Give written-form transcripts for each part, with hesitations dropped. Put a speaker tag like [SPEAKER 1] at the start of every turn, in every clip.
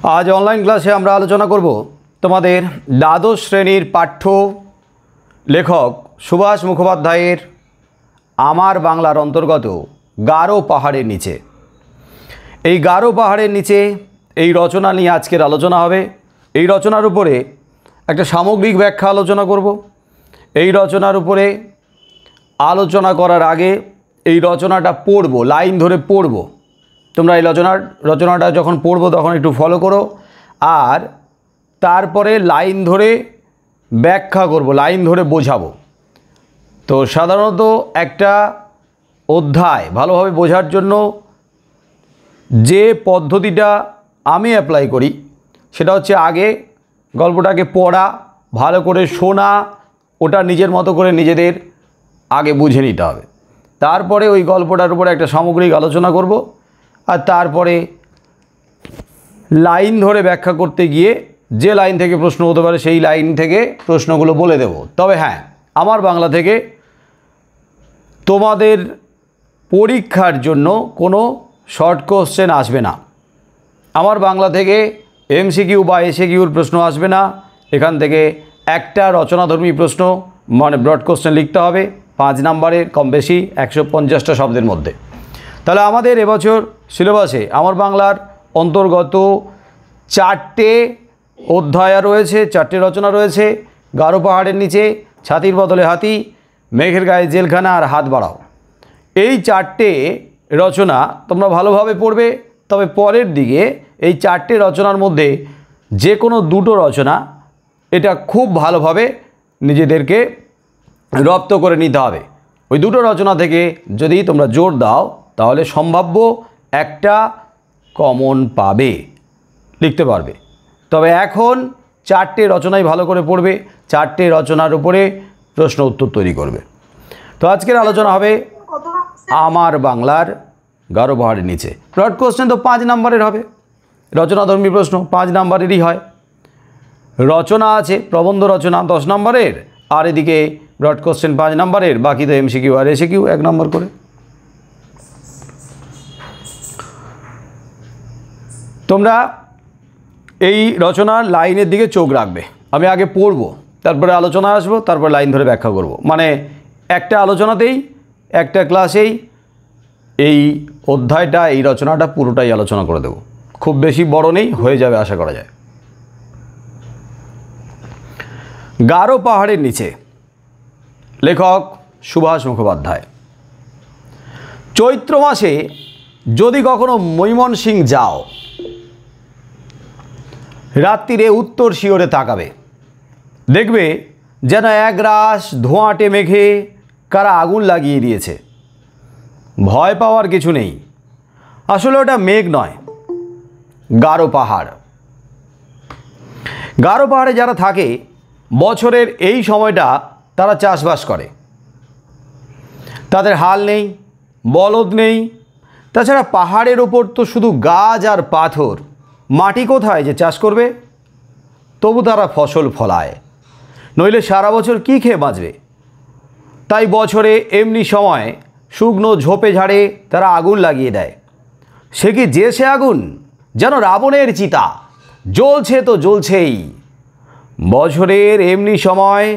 [SPEAKER 1] आज ऑनलाइन क्लासे আমরা আলোচনা করব তোমাদের দ্বাদশ শ্রেণীর পাঠ্য লেখক সুভাষ মুখোপাধ্যায়ের আমার বাংলার অন্তর্গত গারো পাহাড়ের নিচে। এই গারো পাহাড়ের নিচে এই রচনা নিয়ে আজকের আলোচনা হবে। এই রচনার উপরে একটা সামগ্রিক ব্যাখ্যা আলোচনা করব। এই রচনার উপরে আলোচনা করার আগে এই রচনাটা পড়ব, লাইন ধরে পড়ব। তোমরা এই রচনাটা যখন পড়বো তখন একটু ফলো করো, আর তারপরে লাইন ধরে ব্যাখ্যা করব, লাইন ধরে বোঝাবো। তো সাধারণত একটা অধ্যায় ভালোভাবে বোঝার জন্য যে পদ্ধতিটা আমি অ্যাপ্লাই করি সেটা হচ্ছে আগে গল্পটাকে পড়া, ভালো করে শোনা, ওটা নিজের মতো করে নিজেদের আগে বুঝে নিতে হবে। তারপরে ওই গল্পটার উপরে একটা সামগ্রিক আলোচনা করব, আর তারপরে লাইন ধরে ব্যাখ্যা করতে গিয়ে যে লাইন থেকে প্রশ্ন হতে পারে সেই লাইন থেকে প্রশ্নগুলো বলে দেব। তবে হ্যাঁ, আমার বাংলা থেকে তোমাদের পরীক্ষার জন্য কোনো শর্ট কোশ্চেন আসবে না। আমার বাংলা থেকে এমসিকিউ বা এসএকিউর প্রশ্ন আসবে না। এখান থেকে একটা রচনাধর্মী প্রশ্ন মানে ব্রড কোশ্চেন লিখতে হবে 5 নাম্বারের, কম বেশি 150টা শব্দের মধ্যে। তাহলে আমাদের এবছর সিলেবাসে আমার বাংলার অন্তর্গত 4টে অধ্যায় রয়েছে, 4টে রচনা রয়েছে। গারো পাহাড়ের নিচে, ছাতির বদলে হাতি, মেঘের গায়ে জেলখানা আর হাত বাড়াও। এই 4টে রচনা তোমরা ভালোভাবে পড়বে। তবে পরের দিকে এই 4টে রচনার মধ্যে যে কোনো দুটো রচনা এটা খুব ভালোভাবে নিজেদেরকে রপ্ত করে নিতে হবে। ওই দুটো রচনা থেকে যদি তোমরা জোর দাও তাহলে সম্ভাব্য একটা কমন পাবে, লিখতে পারবে। তবে এখন 4টে রচনাই ভালো করে পড়বে, 4টে রচনার উপরে প্রশ্ন উত্তর তৈরি করবে। তো আজকের আলোচনা হবে আমার বাংলার গারো পাহাড়ের নিচে। ব্রড কোশ্চেন তো 5 নাম্বারের হবে, রচনাধর্মী প্রশ্ন 5 নাম্বারেরই হয়। রচনা আছে, প্রবন্ধ রচনা 10 নাম্বারের, আর এদিকে ব্রড কোশ্চেন 5 নাম্বারের, বাকি তো এমসিকিউ আর এসএকিউ 1 নাম্বার করে। তোমরা এই রচনার লাইনের দিকে চোখ রাখবে। আমি আগে পড়ব, তারপরে আলোচনা আসবো, তারপর লাইন ধরে ব্যাখ্যা করব। মানে একটা আলোচনাতেই, একটা ক্লাসেই এই অধ্যায়টা, এই রচনাটা পুরোটাই আলোচনা করে দেব। খুব বেশি বড় নেই, হয়ে যাবে আশা করা যায়। গারো পাহাড়ের নিচে, লেখক সুভাষ মুখোপাধ্যায়। চৈত্র মাসে যদি কখনো ময়মনসিংহ যাও, রাত্রিরে উত্তর শিয়রে তাকাবে, দেখবে যেন একরাশ ধোঁয়াটে মেঘে কারা আগুন লাগিয়ে দিয়েছে। ভয় পাওয়ার কিছু নেই, আসলে ওটা মেঘ নয়, গারো পাহাড়। গারো পাহাড়ে যারা থাকে বছরের এই সময়টা তারা চাষবাস করে। তাদের হাল নেই, বলদ নেই, তাছাড়া পাহাড়ের ওপর তো শুধু গাছ আর পাথর, মাটি কোথায় যে চাষ করবে? তবু তারা ফসল ফলায়, নইলে সারা বছর কী খেয়ে বাঁচবে? তাই বছরে এমনি সময় শুকনো ঝোপে ঝাড়ে তারা আগুন লাগিয়ে দেয়। সে কি যে সে আগুন, যেন রাবণের চিতা, জ্বলছে তো জ্বলছেই। বছরের এমনি সময়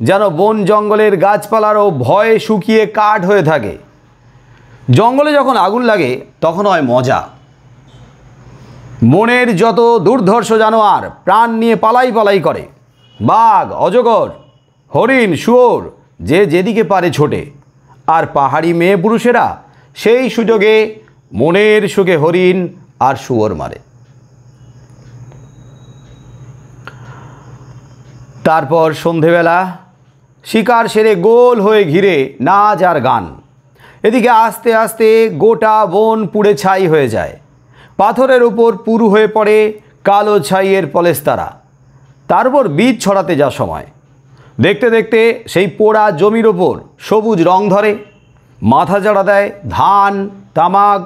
[SPEAKER 1] যেন বন জঙ্গলের গাছপালারও ভয়ে শুকিয়ে কাঠ হয়ে থাকে। জঙ্গলে যখন আগুন লাগে তখন হয় মজা। বনের যত দুর্ধর্ষ জানোয়ার প্রাণ নিয়ে পালাই পালাই করে, বাঘ, অজগর, হরিণ, শুয়োর যে যেদিকে পারে ছোটে। আর পাহাড়ি মেয়ে পুরুষেরা সেই সুযোগে মনের সুখে হরিণ আর শুয়োর মারে। তারপর সন্ধেবেলা শিকার সেরে গোল হয়ে ঘিরে নাচ আর গান। এদিকে আস্তে আস্তে গোটা বন পুড়ে ছাই হয়ে যায়। পাথরের উপর পুরু হয়ে পড়ে কালো ছাইয়ের পলেস্তারা। তারপর বীজ ছড়াতে যা সময়, দেখতে দেখতে সেই পোড়া জমির ওপর সবুজ রং ধরে। মাথা চাড়া দেয় ধান, তামাক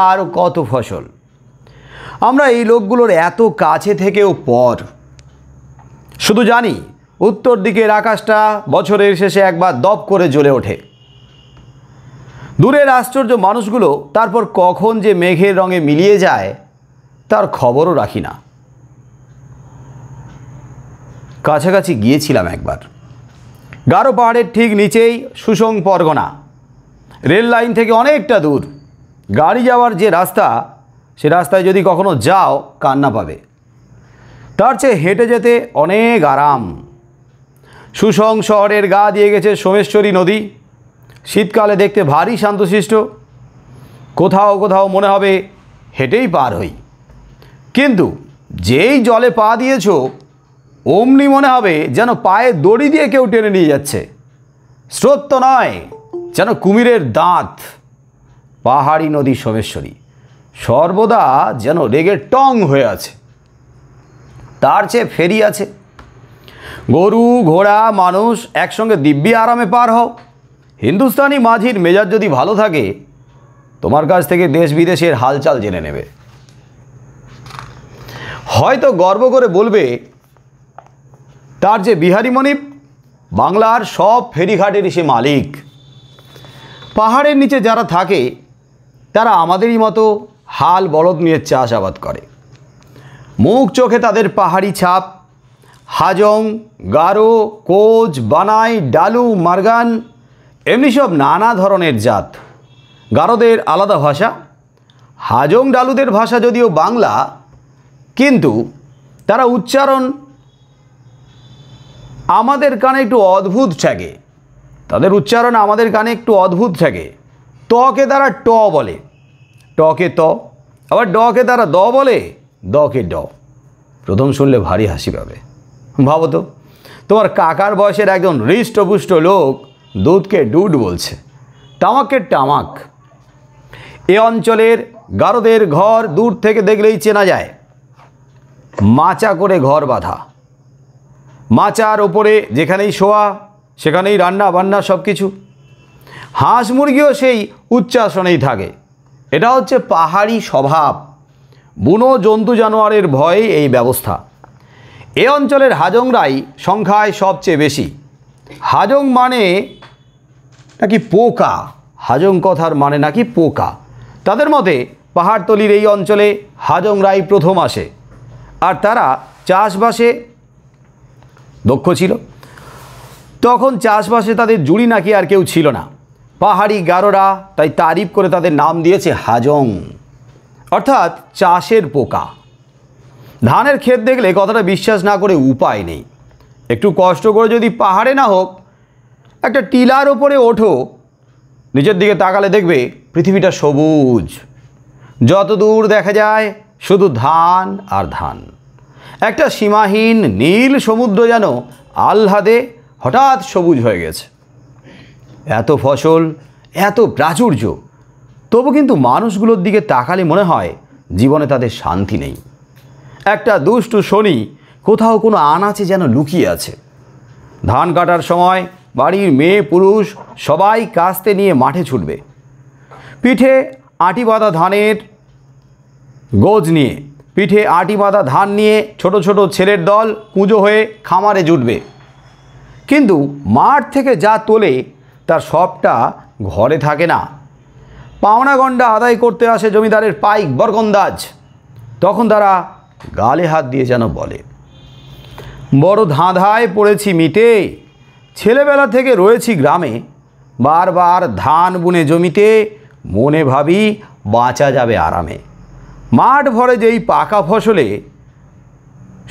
[SPEAKER 1] আর কত ফসল। আমরা এই লোকগুলোর এত কাছে থেকেও পর। শুধু জানি উত্তর দিকের আকাশটা বছরের শেষে একবার দপ করে জ্বলে ওঠে। দূরের আশ্চর্য মানুষগুলো তারপর কখন যে মেঘের রঙে মিলিয়ে যায় তার খবরও রাখি না। কাছাকাছি গিয়েছিলাম একবার। গারো পাহাড়ের ঠিক নিচেই সুসং পরগনা, রেল লাইন থেকে অনেকটা দূর। গাড়ি যাওয়ার যে রাস্তা, সে রাস্তায় যদি কখনো যাও কান্না পাবে। তার চেয়ে হেঁটে যেতে অনেক আরাম। সুসং শহরের গা দিয়ে গেছে সোমেশ্বরী নদী, শীতকালে দেখতে ভারী শান্তশিষ্ট। কোথাও কোথাও মনে হবে হেঁটেই পার হই, কিন্তু যেই জলে পা দিয়েছ অমনি মনে হবে যেন পায়ে দড়ি দিয়ে কেউ টেনে নিয়ে যাচ্ছে। স্রোত তো নয়, যেন কুমিরের দাঁত। পাহাড়ি নদী সোমেশ্বরী সর্বদা যেন রেগে টং হয়ে আছে। তার চেয়ে ফেরি আছে, গরু ঘোড়া মানুষ একসঙ্গে দিব্যি আরামে পার হও। হিন্দুস্তানি মাঝির মেজাজ যদি ভালো থাকে, তোমার কাছ থেকে দেশ বিদেশের হালচাল জেনে নেবে। হয়তো গর্ব করে বলবে তার যে বিহারী মনিব বাংলার সব ফেরিঘাটেরই সে মালিক। পাহাড়ের নিচে যারা থাকে তারা আমাদেরই মতো হাল বলদ নিয়ে চাষাবাদ করে। মুখ চোখে তাদের পাহাড়ি ছাপ। হাজং, গারো, কোচ, বানাই, ডালু, মারগান এমনি সব নানা ধরনের জাত। গারোদের আলাদা ভাষা, হাজং ডালুদের ভাষা যদিও বাংলা, কিন্তু তারা উচ্চারণ আমাদের কানে একটু অদ্ভুত ঠেকে। তাদের উচ্চারণ আমাদের কানে একটু অদ্ভুত ঠেকে। তকে তারা ট বলে, টকে ত, আবার ডকে তারা দ বলে, দকে ড। প্রথম শুনলে ভারী হাসি পাবে। ভাবো তো, তোমার কাকার বয়সের একজন হৃষ্টপুষ্ট লোক দুধকে ডুড বলছে, তামাককে টামাক। এ অঞ্চলের গারোদের ঘর দূর থেকে দেখলেই চেনা যায়। মাচা করে ঘর বাঁধা, মাচার ওপরে যেখানেই শোয়া সেখানেই রান্না বান্না সব কিছু। হাঁস মুরগিও সেই উচ্চাসনেই থাকে। এটা হচ্ছে পাহাড়ি স্বভাব। বুনো জন্তু জানোয়ারের ভয়ে এই ব্যবস্থা। এ অঞ্চলের হাজংরাই সংখ্যায় সবচেয়ে বেশি। হাজং মানে নাকি পোকা, হাজং কথার মানে নাকি পোকা। তাদের মতে পাহাড়তলির এই অঞ্চলে হাজংরাই প্রথম আসে, আর তারা চাষবাসে দক্ষ ছিল। তখন চাষবাসে তাদের জুড়ি নাকি আর কেউ ছিল না। পাহাড়ি গারোরা তাই তারিফ করে তাদের নাম দিয়েছে হাজং, অর্থাৎ চাষের পোকা। ধানের ক্ষেত দেখলে কথাটা বিশ্বাস না করে উপায় নেই। একটু কষ্ট করে যদি পাহাড়ে না হোক একটা টিলার ওপরে ওঠো, নিচের দিকে তাকালে দেখবে পৃথিবীটা সবুজ। যত দূর দেখা যায় শুধু ধান আর ধান। একটা সীমাহীন নীল সমুদ্র যেন আহ্লাদে হঠাৎ সবুজ হয়ে গেছে। এত ফসল, এত প্রাচুর্য, তবু কিন্তু মানুষগুলোর দিকে তাকালে মনে হয় জীবনে তাদের শান্তি নেই। একটা দুষ্টু শনি কোথাও কোনো আনাচে যেন লুকিয়ে আছে। ধান কাটার সময় বাড়ির মেয়ে পুরুষ সবাই কাস্তে নিয়ে মাঠে ছুটবে। পিঠে আটি বাঁধা ধানের গোজ নিয়ে, পিঠে আটি বাঁধা ধান নিয়ে ছোট ছোট ছেলের দল কুঁজো হয়ে খামারে জুটবে। কিন্তু মাঠ থেকে যা তোলে তার সবটা ঘরে থাকে না। পাওনা গন্ডা আদায় করতে আসে জমিদারের পাইক বরকন্দাজ। তখন তারা গালে হাত দিয়ে যেন বলে, বড় ধাঁধায় পড়েছি মিটে, ছেলেবেলা থেকে রয়েছি গ্রামে, বারবার ধান বুনে জমিতে, মনে ভাবি বাঁচা যাবে আরামে। মাঠ ভরে যেই পাকা ফসলে,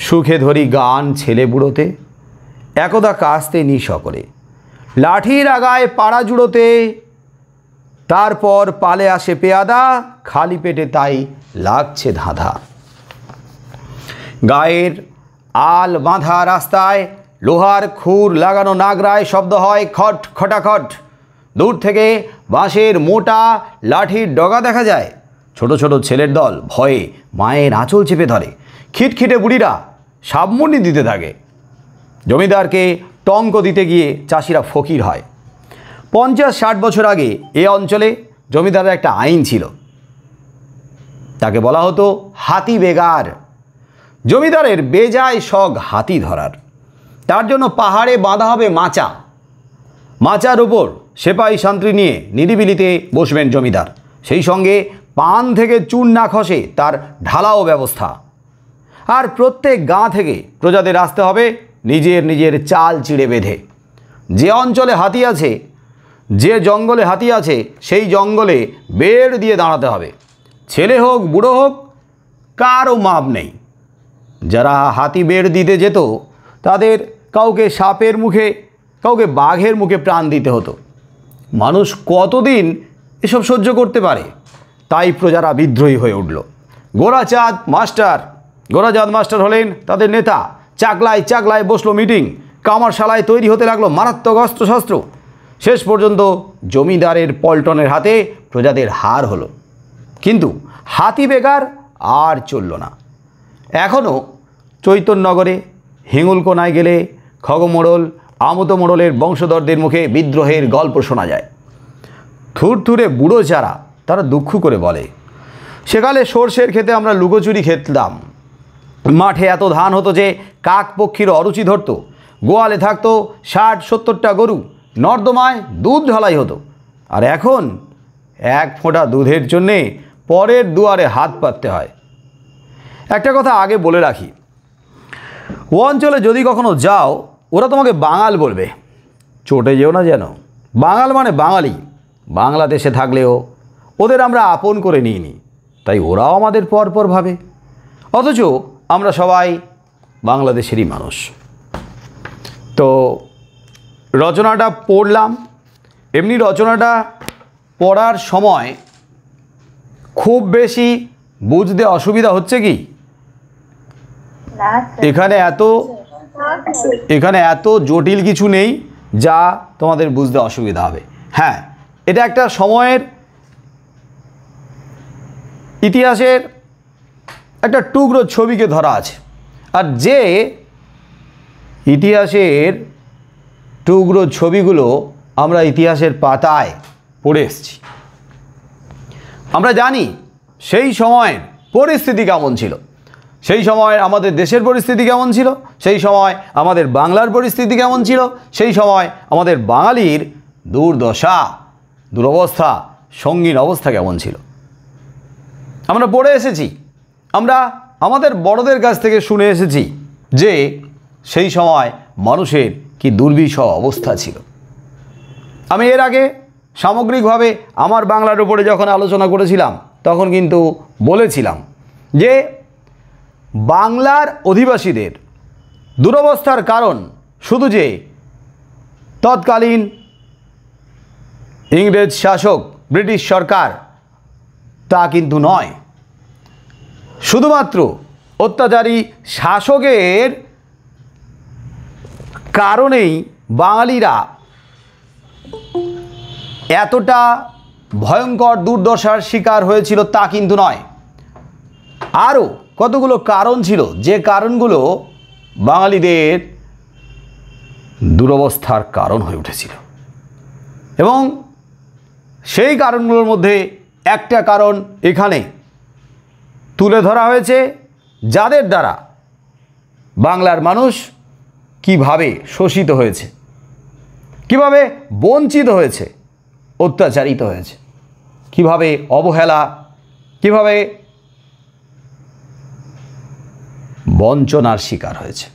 [SPEAKER 1] সুখে ধরি গান ছেলে বুড়োতে, একদা কাস্তে নি সকলে, লাঠির আগায় পাড়া জুড়োতে, তারপর পালে আসে পেয়াদা, খালি পেটে তাই লাগছে ধাঁধা। গায়ের আল বাঁধা রাস্তায় লোহার খুর লাগানো নাগরায় শব্দ হয় খট খটাখট। দূর থেকে বাঁশের মোটা লাঠির ডগা দেখা যায়। ছোট ছোট ছেলের দল ভয়ে মায়ের আঁচল চেপে ধরে। খিটখিটে বুড়িরা সাবমুন্ডি দিতে থাকে। জমিদারকে টঙ্ক দিতে গিয়ে চাষিরা ফকির হয়। 50-60 বছর আগে এ অঞ্চলে জমিদারের একটা আইন ছিল, তাকে বলা হতো হাতি বেগার। জমিদারের বেজায় শখ হাতি ধরার। তার জন্য পাহাড়ে বাঁধা হবে মাচা। মাচার ওপর সেপাই শান্তি নিয়ে নিরিবিলিতে বসবেন জমিদার। সেই সঙ্গে পান থেকে চুন না খসে তার ঢালাও ব্যবস্থা। আর প্রত্যেক গাঁ থেকে প্রজাদের আসতে হবে নিজের নিজের চাল চিড়ে বেঁধে। যে অঞ্চলে হাতি আছে, যে জঙ্গলে হাতি আছে, সেই জঙ্গলে বেড় দিয়ে দাঁড়াতে হবে। ছেলে হোক বুড়ো হোক, কারও মাপ নেই। যারা হাতি বেড় দিতে যেত তাদের কাউকে সাপের মুখে, কাউকে বাঘের মুখে প্রাণ দিতে হতো। মানুষ কতদিন এসব সহ্য করতে পারে? তাই প্রজারা বিদ্রোহী হয়ে উঠল। গোরাচাঁদ মাস্টার হলেন তাদের নেতা। চাকলায় চাকলায় বসলো মিটিং, কামারশালায় তৈরি হতে লাগলো মারাত্মক অস্ত্রশস্ত্র। শেষ পর্যন্ত জমিদারের পল্টনের হাতে প্রজাদের হার হলো। কিন্তু হাতি বেকার আর চলল না। এখনও চৈতন্যনগরে হিঙ্গুলকোনায় গেলে খগমোড়ল, আমতো মোড়লের বংশধরদের মুখে বিদ্রোহের গল্প শোনা যায়। থুরথুরে বুড়ো যারা, তারা দুঃখ করে বলে, সেকালে সর্ষের ক্ষেতে আমরা লুকোচুরি খেলতাম। মাঠে এত ধান হতো যে কাক পক্ষীর অরুচি ধরত। গোয়ালে থাকতো 60-70টা গরু। নর্দমায় দুধ ঢালাই হতো। আর এখন এক ফোঁটা দুধের জন্যে পরের দুয়ারে হাত পাততে হয়। একটা কথা আগে বলে রাখি, ও অঞ্চলে যদি কখনো যাও, ওরা তোমাকে বাঙাল বলবে। চটে যেও না যেন। বাঙাল মানে বাঙালি। বাংলাদেশে থাকলেও ওদের আমরা আপন করে নিইনি, তাই ওরাও আমাদের পরপর ভাবে। অথচ আমরা সবাই বাংলাদেশেরই মানুষ। তো রচনাটা পড়লাম। এমনি রচনাটা পড়ার সময় খুব বেশি বুঝতে অসুবিধা হচ্ছে কি? এখানে এত জটিল কিছু নেই যা তোমাদের বুঝতে অসুবিধা হবে। হ্যাঁ, এটা একটা সময়ের ইতিহাসের একটা টুকরো ছবিকে ধরা আছে। আর যে ইতিহাসের টুকরো ছবিগুলো আমরা ইতিহাসের পাতায় পড়ে এসেছি, আমরা জানি সেই সময়ের পরিস্থিতি কেমন ছিল, সেই সময় আমাদের দেশের পরিস্থিতি কেমন ছিল, সেই সময় আমাদের বাংলার পরিস্থিতি কেমন ছিল, সেই সময় আমাদের বাঙালির দুর্দশা, দুরবস্থা, সঙ্গীন অবস্থা কেমন ছিল আমরা পড়ে এসেছি। আমরা আমাদের বড়দের কাছ থেকে শুনে এসেছি যে সেই সময় মানুষের কি দুর্বিষহ অবস্থা ছিল। আমি এর আগে সামগ্রিকভাবে আমার বাংলার উপরে যখন আলোচনা করেছিলাম, তখন কিন্তু বলেছিলাম যে বাংলার অধিবাসীদের দুরবস্থার কারণ শুধু যে তৎকালীন ইংরেজ শাসক, ব্রিটিশ সরকার, তা কিন্তু নয়। শুধুমাত্র অত্যাচারী শাসকের কারণেই বাঙালিরা এতটা ভয়ঙ্কর দুর্দশার শিকার হয়েছিল তা কিন্তু নয়। আরও কতগুলো কারণ ছিল, যে কারণগুলো বাঙালিদের দুরবস্থার কারণ হয়ে উঠেছিল। এবং সেই কারণগুলোর মধ্যে একটা কারণ এখানে তুলে ধরা হয়েছে, যাদের দ্বারা বাংলার মানুষ কিভাবে শোষিত হয়েছে, কিভাবে বঞ্চিত হয়েছে, অত্যাচারিত হয়েছে, কিভাবে অবহেলা, কিভাবে বঞ্চনার শিকার হয়েছে।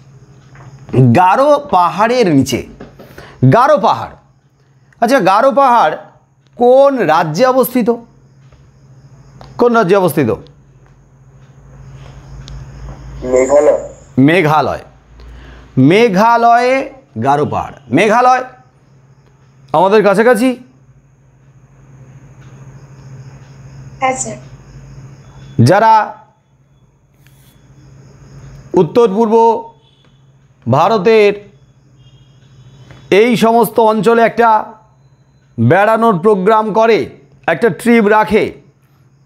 [SPEAKER 1] গারো পাহাড়ের নিচে, গারো পাহাড়, আচ্ছা গারো পাহাড় কোন রাজ্যে অবস্থিত? কোন রাজ্যে অবস্থিত?
[SPEAKER 2] মেঘালয়।
[SPEAKER 1] মেঘালয়। মেঘালয়ে গারো পাহাড়। মেঘালয় আমাদের কাছাকাছি। যারা উত্তর পূর্ব ভারতের এই সমস্ত অঞ্চলে একটা বেড়ানোর প্রোগ্রাম করে, একটা ট্রিপ রাখে,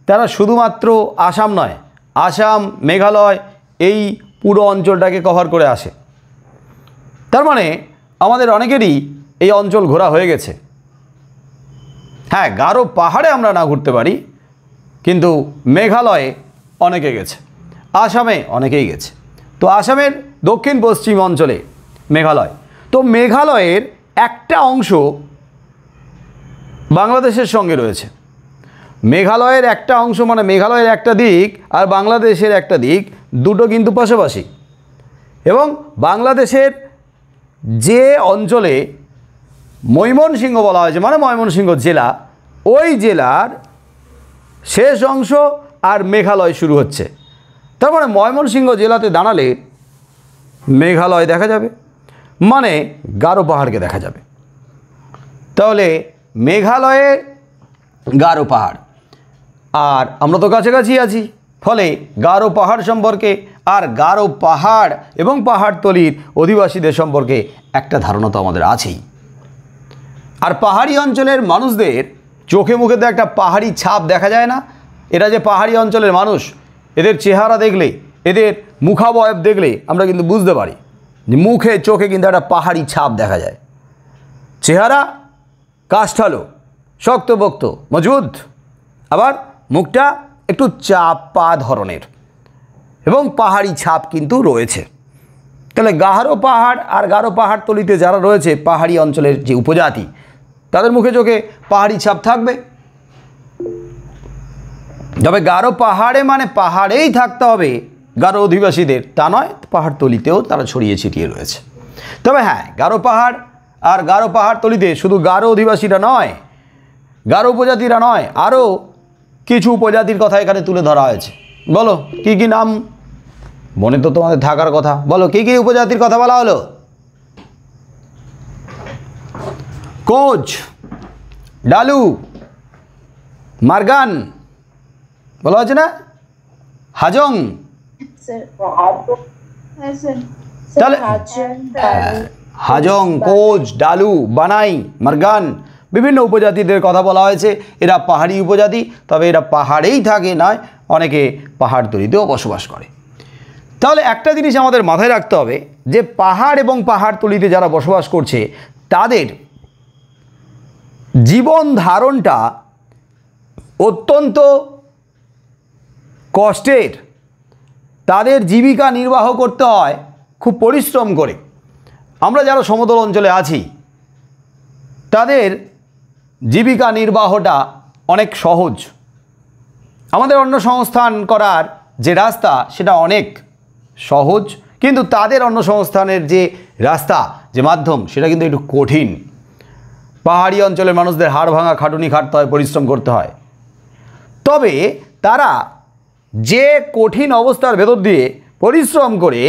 [SPEAKER 1] তারা শুধুমাত্র আসাম নয়, আসাম, মেঘালয়, এই পুরো অঞ্চলটাকে কভার করে আসে। তার মানে আমাদের অনেকেরই এই অঞ্চল ঘোরা হয়ে গেছে। হ্যাঁ, গারো পাহাড়ে আমরা না ঘুরতে পারি, কিন্তু মেঘালয়ে অনেকে গেছে, আসামে অনেকেই গেছে। তো আসামের দক্ষিণ পশ্চিম অঞ্চলে মেঘালয়। তো মেঘালয়ের একটা অংশ বাংলাদেশের সঙ্গে রয়েছে। মেঘালয়ের একটা অংশ মানে মেঘালয়ের একটা দিক আর বাংলাদেশের একটা দিক দুটো কিন্তু পাশাপাশি। এবং বাংলাদেশের যে অঞ্চলে ময়মনসিংহ বলা হয়েছে মানে ময়মনসিংহ জেলা, ওই জেলার শেষ অংশ আর মেঘালয় শুরু হচ্ছে। তার মানে ময়মনসিংহ জেলাতে দাঁড়ালে মেঘালয় দেখা যাবে, মানে গারো পাহাড়কে দেখা যাবে। তাহলে মেঘালয়ে গারো পাহাড়, আর আমরা তো কাছাকাছি আছি, ফলে গারো পাহাড় সম্পর্কে আর গারো পাহাড় এবং পাহাড়তলির অধিবাসীদের সম্পর্কে একটা ধারণা তো আমাদের আছেই। আর পাহাড়ি অঞ্চলের মানুষদের চোখে মুখে তো একটা পাহাড়ি ছাপ দেখা যায় না? এরা যে পাহাড়ি অঞ্চলের মানুষ, এদের চেহারা দেখলে, এদের মুখাবয়ব দেখলে আমরা কিন্তু বুঝতে পারি যে মুখে চোখে কিন্তু একটা পাহাড়ি ছাপ দেখা যায়। চেহারা কাষ্ঠালো, শক্তপোক্ত, মজবুত, আবার মুখটা একটু চাপা ধরনের এবং পাহাড়ি ছাপ কিন্তু রয়েছে। তাহলে গারো পাহাড় আর গারো পাহাড়তলিতে যারা রয়েছে পাহাড়ি অঞ্চলের যে উপজাতি, তাদের মুখে চোখে পাহাড়ি ছাপ থাকবে। তবে গারো পাহাড়ে মানে পাহাড়েই থাকতে হবে গারো অধিবাসীদের তা নয়, পাহাড়তলিতেও তারা ছড়িয়ে ছিটিয়ে রয়েছে। তবে হ্যাঁ, গারো পাহাড় আর গারো পাহাড়তলিতে শুধু গারো অধিবাসীরা নয়, গারো উপজাতিরা নয়, আরও কিছু উপজাতির কথা এখানে তুলে ধরা হয়েছে। বলো কি কি নাম? মনে তো তোমাদের থাকার কথা। বলো কি কি উপজাতির কথা বলা হলো? কোচ, ডালু, মারগান বলা হচ্ছে না, হাজং। তাহলে হাজং, কোচ, ডালু, বানাই, মারগান বিভিন্ন উপজাতিদের কথা বলা হয়েছে। এরা পাহাড়ি উপজাতি, তবে এরা পাহাড়েই থাকে নয়, অনেকে পাহাড়তলিতেও বসবাস করে। তাহলে একটা জিনিস আমাদের মাথায় রাখতে হবে যে পাহাড় এবং পাহাড়তলিতে যারা বসবাস করছে তাদের জীবন ধারণটা অত্যন্ত কষ্টের। তাদের জীবিকা নির্বাহ করতে হয় খুব পরিশ্রম করে। আমরা যারা সমতল অঞ্চলে আছি তাদের জীবিকা নির্বাহটা অনেক সহজ। আমাদের অন্য সংস্থান করার যে রাস্তা সেটা অনেক সহজ, কিন্তু তাদের অন্য সংস্থানের যে রাস্তা, যে মাধ্যম, সেটা কিন্তু একটু কঠিন। পাহাড়ি অঞ্চলের মানুষদের হাড় ভাঙা খাটুনি খাটতে হয়, পরিশ্রম করতে হয়। তবে তারা যে কঠিন অবস্থার ভেতর দিয়ে পরিশ্রম করে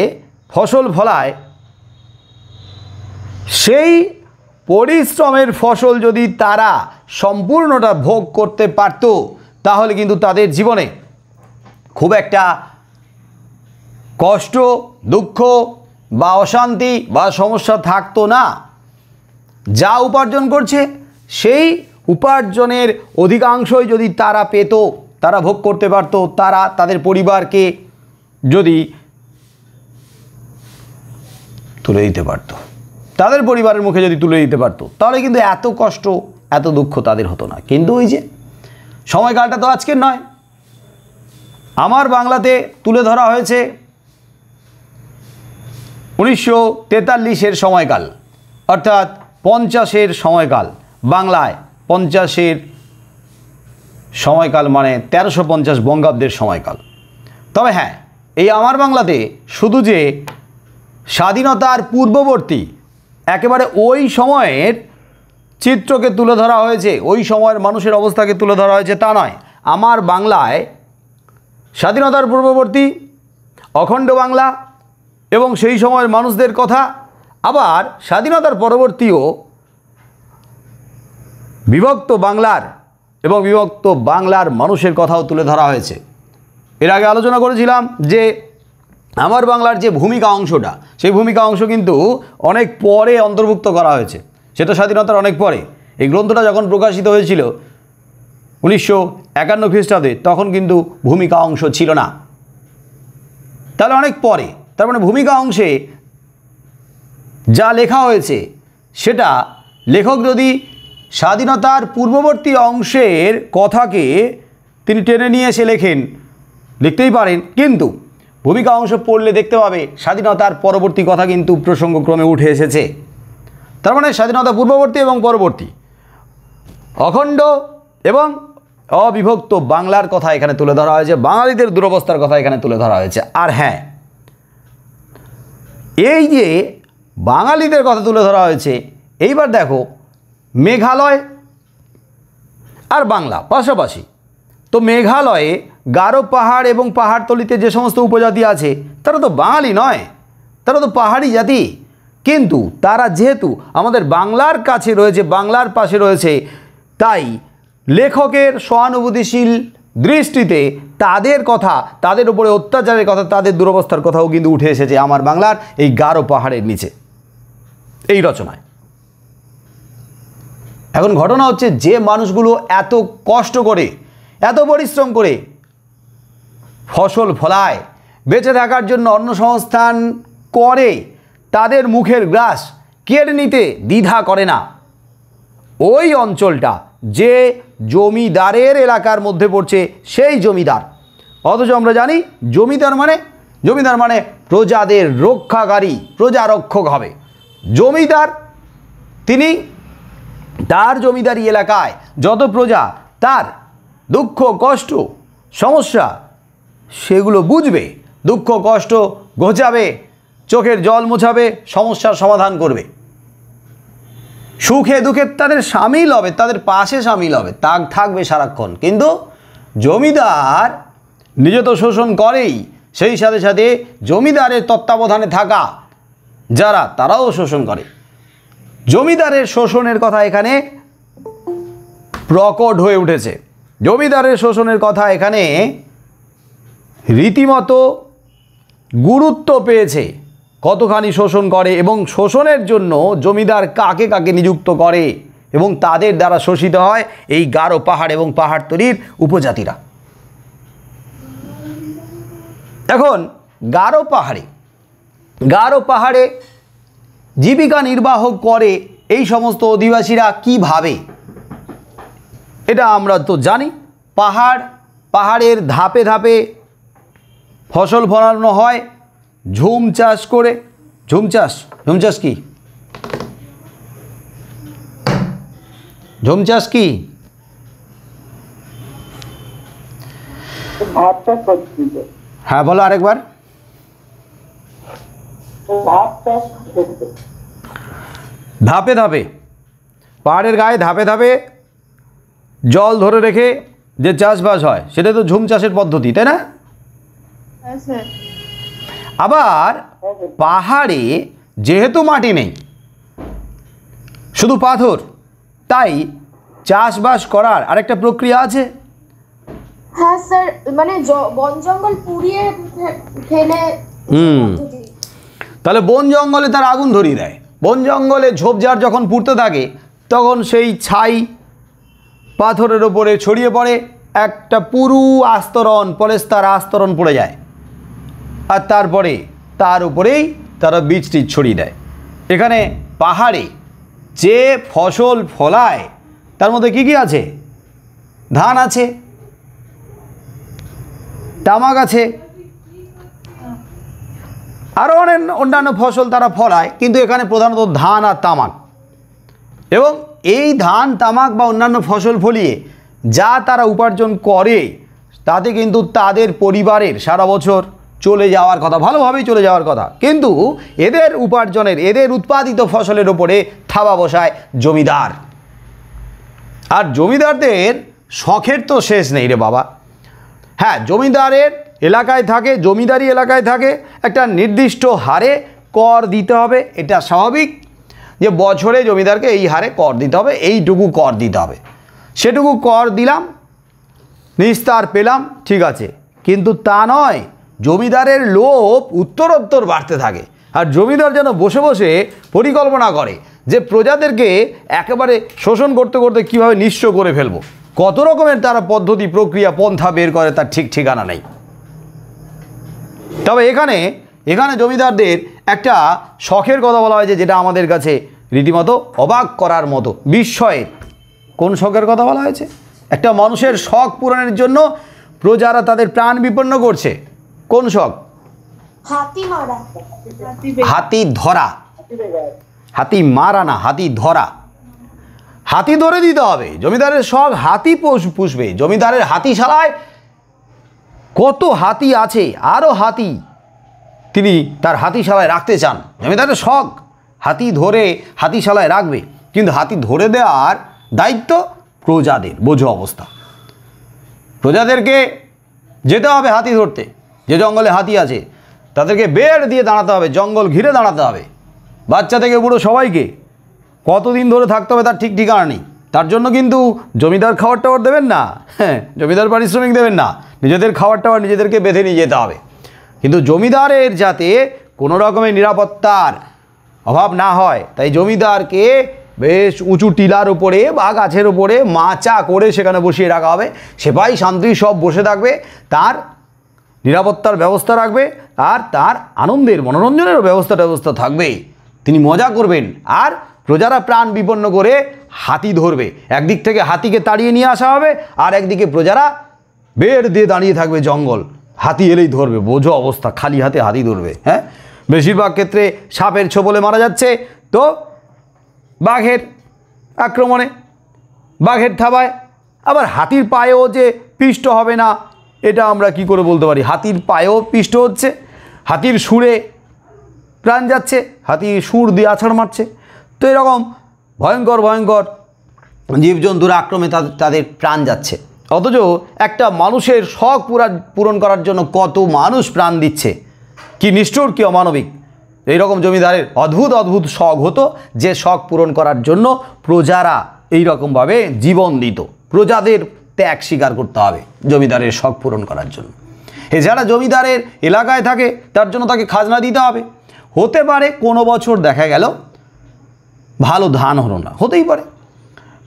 [SPEAKER 1] ফসল ফলায়, সেই পরিশ্রমের ফসল যদি তারা সম্পূর্ণটা ভোগ করতে পারত তাহলে কিন্তু তাদের জীবনে খুব একটা কষ্ট, দুঃখ বা অশান্তি বা সমস্যা থাকতো না। যা উপার্জন করছে সেই উপার্জনের অধিকাংশই যদি তারা পেত, তারা ভোগ করতে পারত, তারা তাদের পরিবারকে যদি তুলে দিতে পারত, তাদের পরিবারের মুখে যদি তুলে দিতে পারত, তাহলে কিন্তু এত কষ্ট, এত দুঃখ তাদের হতো না। কিন্তু ওই যে সময়কালটা তো আজকের নয়। আমার বাংলাতে তুলে ধরা হয়েছে 1943-এর সময়কাল, অর্থাৎ 50-এর সময়কাল। বাংলায় 50-এর সময়কাল মানে 1350 বঙ্গাব্দের সময়কাল। তবে হ্যাঁ, এই আমার বাংলাতে শুধু যে স্বাধীনতার পূর্ববর্তী একেবারে ওই সময়ের চিত্রকে তুলে ধরা হয়েছে, ওই সময়ের মানুষের অবস্থাকে তুলে ধরা হয়েছে তা নয়। আমার বাংলায় স্বাধীনতার পূর্ববর্তী, অখণ্ড বাংলা এবং সেই সময়ের মানুষদের কথা, আবার স্বাধীনতার পরবর্তীও বিভক্ত বাংলার এবং বিভক্ত বাংলার মানুষের কথাও তুলে ধরা হয়েছে। এর আগে আলোচনা করেছিলাম যে আমার বাংলার যে ভূমিকা অংশটা, সেই ভূমিকা অংশ কিন্তু অনেক পরে অন্তর্ভুক্ত করা হয়েছে, সেটা স্বাধীনতার অনেক পরে। এই গ্রন্থটা যখন প্রকাশিত হয়েছিল 1951 খ্রিস্টাব্দে, তখন কিন্তু ভূমিকা অংশ ছিল না, তাহলে অনেক পরে। তার মানে ভূমিকা অংশে যা লেখা হয়েছে সেটা লেখক যদি স্বাধীনতার পূর্ববর্তী অংশের কথাকে তিনি টেনে নিয়ে এসে লেখেন, লিখতেই পারেন, কিন্তু ভূমিকা অংশ পড়লে দেখতে পাবে স্বাধীনতার পরবর্তী কথা কিন্তু প্রসঙ্গক্রমে উঠে এসেছে। তার মানে স্বাধীনতা পূর্ববর্তী এবং পরবর্তী, অখণ্ড এবং অবিভক্ত বাংলার কথা এখানে তুলে ধরা হয়েছে, বাঙালিদের দুরবস্থার কথা এখানে তুলে ধরা হয়েছে। আর হ্যাঁ, এই যে বাঙালিদের কথা তুলে ধরা হয়েছে, এইবার দেখো মেঘালয় আর বাংলা পাশাপাশি। তো মেঘালয়ে গারো পাহাড় এবং পাহাড়তলিতে যে সমস্ত উপজাতি আছে তারা তো বাঙালি নয়, তারা তো পাহাড়ি জাতি, কিন্তু তারা যেহেতু আমাদের বাংলার কাছে রয়েছে, বাংলার পাশে রয়েছে, তাই লেখকের সহানুভূতিশীল দৃষ্টিতে তাদের কথা, তাদের উপরে অত্যাচারের কথা, তাদের দুরবস্থার কথাও কিন্তু উঠে এসেছে আমার বাংলার এই গারো পাহাড়ের নিচে এই রচনায়। এখন ঘটনা হচ্ছে, যে মানুষগুলো এত কষ্ট করে, এত পরিশ্রম করে ফসল ফলায়, বেঁচে থাকার জন্য অন্নসংস্থান করে, তাদের মুখের গ্রাস কেড়ে নিতে দ্বিধা করে না, ওই অঞ্চলটা যে জমিদারের এলাকার মধ্যে পড়ছে সেই জমিদার। অথচ আমরা জানি জমিদার মানে প্রজাদের রক্ষাকারী, প্রজারক্ষক হবে জমিদার। তিনি তার জমিদারি এলাকায় যত প্রজা, তার দুঃখ কষ্ট সমস্যা সেগুলো বুঝবে, দুঃখ কষ্ট ঘোচাবে, চোখের জল মোছাবে, সমস্যার সমাধান করবে, সুখে দুঃখে তাদের সামিল হবে, তাদের পাশে সামিল হবে, থাকবে সারাক্ষণ। কিন্তু জমিদার নিজে তো শোষণ করেই, সেই সাথে সাথে জমিদারের তত্ত্বাবধানে থাকা যারা, তারাও শোষণ করে। জমিদারের শোষণের কথা এখানে প্রকট হয়ে উঠেছে। জমিদারের শোষণের কথা এখানে রীতিমতো গুরুত্ব পেয়েছে, কতখানি শোষণ করে এবং শোষণের জন্য জমিদার কাকে কাকে নিযুক্ত করে এবং তাদের দ্বারা শোষিত হয় এই গারো পাহাড় এবং পাহাড়তলির উপজাতিরা। এখন গারো পাহাড়ে জীবিকা নির্বাহ করে এই সমস্ত অধিবাসীরা কিভাবে, এটা আমরা তো জানি। পাহাড়ের ধাপে ধাপে ফসল ফলানো হয় ঝুম চাষ করে। ঝুম চাষ কি? ঝুম চাষ কি? হ্যাঁ বলো আরেকবার। ধাপে ধাপে, পাহাড়ের গায়ে ধাপে ধাপে জল ধরে রেখে যে চাষবাস হয় সেটা তো ঝুম চাষের পদ্ধতি, তাই না? আবার পাহাড়ে যেহেতু মাটি নেই, শুধু পাথর, তাই চাষবাস করার আরেকটা প্রক্রিয়া আছে।
[SPEAKER 3] হ্যাঁ স্যার, মানে বন জঙ্গল পুড়িয়ে ফেলে।
[SPEAKER 1] তাহলে বন জঙ্গলে তার আগুন ধরিয়ে দেয়। বন জঙ্গলে ঝোপঝাড় যখন পুড়তে থাকে তখন সেই ছাই পাথরের ওপরে ছড়িয়ে পড়ে, একটা পুরু আস্তরণ, পলেস্তার আস্তরণ পড়ে যায়, আর তারপরে তার উপরেই তারা বীজ টিজ ছড়িয়ে দেয়। এখানে পাহাড়ে যে ফসল ফলায় তার মধ্যে কি কি আছে? ধান আছে, তামাক আছে, আরও অন্যান্য ফসল তারা ফলায়, কিন্তু এখানে প্রধানত ধান আর তামাক। এবং এই ধান তামাক বা অন্যান্য ফসল ফলিয়ে যা তারা উপার্জন করে তাতে কিন্তু তাদের পরিবারের সারা বছর চলে যাওয়ার কথা, ভালোভাবেই চলে যাওয়ার কথা। কিন্তু এদের উপার্জনের, এদের উৎপাদিত ফসলের ওপরে থাবা বসায় জমিদার। আর জমিদারদের শখের তো শেষ নেই রে বাবা। হ্যাঁ, জমিদারের এলাকায় থাকে, জমিদারি এলাকায় থাকে, একটা নির্দিষ্ট হারে কর দিতে হবে, এটা স্বাভাবিক যে বছরে জমিদারকে এই হারে কর দিতে হবে, এইটুকু কর দিতে হবে। সেটুকু কর দিলাম, নিস্তার পেলাম, ঠিক আছে। কিন্তু তা নয়, জমিদারের লোভ উত্তরোত্তর বাড়তে থাকে। আর জমিদার যেন বসে বসে পরিকল্পনা করে যে প্রজাদেরকে একেবারে শোষণ করতে করতে কীভাবে নিঃস্ব করে ফেলবো। কত রকমের তারা পদ্ধতি, প্রক্রিয়া, পন্থা বের করে তার ঠিক ঠিকানা নেই। তবে এখানে জমিদারদের একটা শখের কথা বলা হয়েছে, যেটা আমাদের কাছে রীতিমতো অবাক করার মতো, বিস্ময়ের। কোন শখের কথা বলা হয়েছে? একটা মানুষের শখ পূরণের জন্য প্রজারা তাদের প্রাণ বিপন্ন করছে। কোন শখ?
[SPEAKER 3] হাতি মারা,
[SPEAKER 1] হাতি ধরা। হাতি মারা না, হাতি ধরা। হাতি ধরে দিতে হবে। জমিদারের শখ হাতি পুষবে। জমিদারের হাতিশালায় কত হাতি আছে, আরও হাতি তিনি তার হাতিশালায় রাখতে চান। জমিদারের শখ হাতি ধরে হাতিশালায় রাখবে, কিন্তু হাতি ধরে দেওয়ার দায়িত্ব প্রজাদের। বোঝো অবস্থা। প্রজাদেরকে যেতে হবে হাতি ধরতে। যে জঙ্গলে হাতি আছে তাদেরকে বেড় দিয়ে দাঁড়াতে হবে, জঙ্গল ঘিরে দাঁড়াতে হবে। বাচ্চা থেকে বুড়ো সবাইকে কতদিন ধরে থাকতে হবে তার ঠিক ঠিকানা নেই। তার জন্য কিন্তু জমিদার খাবার টাবার দেবেন না, হ্যাঁ, জমিদার পারিশ্রমিক দেবেন না, নিজেদের খাবার টাবার নিজেদেরকে বেঁধে নিয়ে যেতে হবে। কিন্তু জমিদারের যাতে কোনো রকমের নিরাপত্তার অভাব না হয়, তাই জমিদারকে বেশ উঁচু টিলার উপরে বা গাছের উপরে মাচা করে সেখানে বসিয়ে রাখা হবে। সেপাই শান্তি সব বসে থাকবে, তার নিরাপত্তার ব্যবস্থা রাখবে, আর তার আনন্দের মনোরঞ্জনেরও ব্যবস্থা থাকবে। তিনি মজা করবেন, আর প্রজারা প্রাণ বিপন্ন করে হাতি ধরবে। একদিক থেকে হাতিকে তাড়িয়ে নিয়ে আসা হবে, আর একদিকে প্রজারা বেড় দিয়ে দাঁড়িয়ে থাকবে জঙ্গল, হাতি এলেই ধরবে। বোঝো অবস্থা, খালি হাতে হাতি ধরবে। হ্যাঁ, বেশিরভাগ ক্ষেত্রে সাপের ছোবলে মারা যাচ্ছে, তো বাঘের আক্রমণে, বাঘের থাবায়। আবার হাতির পায়েও যে পিষ্ট হবে না, এটা আমরা কি করে বলতে পারি? হাতির পায়েও পিষ্ট হচ্ছে, হাতির সুরে প্রাণ যাচ্ছে, হাতির সুর দিয়ে আছাড় মারছে। তো এরকম ভয়ঙ্কর ভয়ঙ্কর জীবজন্তুর আক্রমে তাদের প্রাণ যাচ্ছে। অথচ একটা মানুষের শখ পূরণ করার জন্য কত মানুষ প্রাণ দিচ্ছে, কি নিষ্ঠুর, কি অমানবিক। এইরকম জমিদারের অদ্ভুত অদ্ভুত শখ হতো, যে শখ পূরণ করার জন্য প্রজারা এইরকমভাবে জীবন দিত। প্রজাদের ত্যাগ স্বীকার করতে হবে জমিদারের শখ পূরণ করার জন্য। এছাড়া জমিদারের এলাকায় থাকে, তার জন্য তাকে খাজনা দিতে হবে। হতে পারে কোনো বছর দেখা গেল ভালো ধান হলো না, হতেই পারে।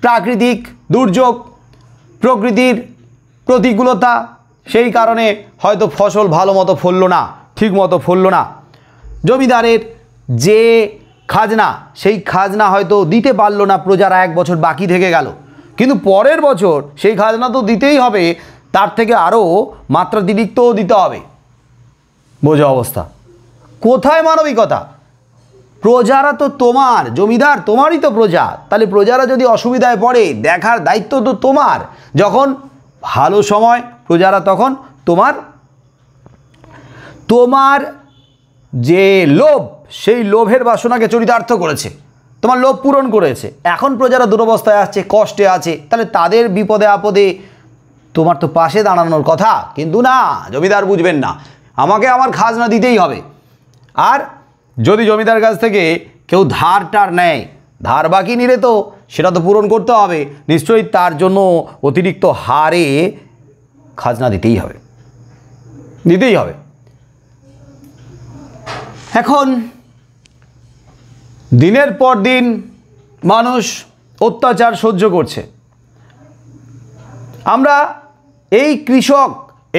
[SPEAKER 1] প্রাকৃতিক দুর্যোগ, প্রকৃতির প্রতিকূলতা, সেই কারণে হয়তো ফসল ভালো মতো ফলল না, ঠিক মতো ফলল না। জমিদারের যে খাজনা, সেই খাজনা হয়তো দিতে পারলো না, প্রজারা এক বছর বাকি থেকে গেল। কিন্তু পরের বছর সেই খাজনা তো দিতেই হবে, তার থেকে আরও মাত্রাতিরিক্তও দিতে হবে। বোঝো অবস্থা। কোথায় মানবিকতা? প্রজারা তো তোমার, জমিদার তোমারই তো প্রজা। তাহলে প্রজারা যদি অসুবিধায় পড়ে, দেখার দায়িত্ব তো তোমার। যখন ভালো সময়, প্রজারা তখন তোমার যে লোভ, সেই লোভের বাসনাকে চরিতার্থ করেছে, তোমার লোভ পূরণ করেছে। এখন প্রজারা দুরবস্থায় আসছে, কষ্টে আছে, তাহলে তাদের বিপদে আপদে তোমার তো পাশে দাঁড়ানোর কথা। কিন্তু না, জমিদার বুঝবেন না, আমাকে আমার খাজনা দিতেই হবে। আর যদি জমিদার কাছ থেকে কেউ ধার টার নেয়, ধার বাকি নিলে তো সেটা তো পূরণ করতে হবে নিশ্চয়ই, তার জন্য অতিরিক্ত হারে খাজনা দিতেই হবে। এখন দিনের পর দিন মানুষ অত্যাচার সহ্য করছে। আমরা এই কৃষক,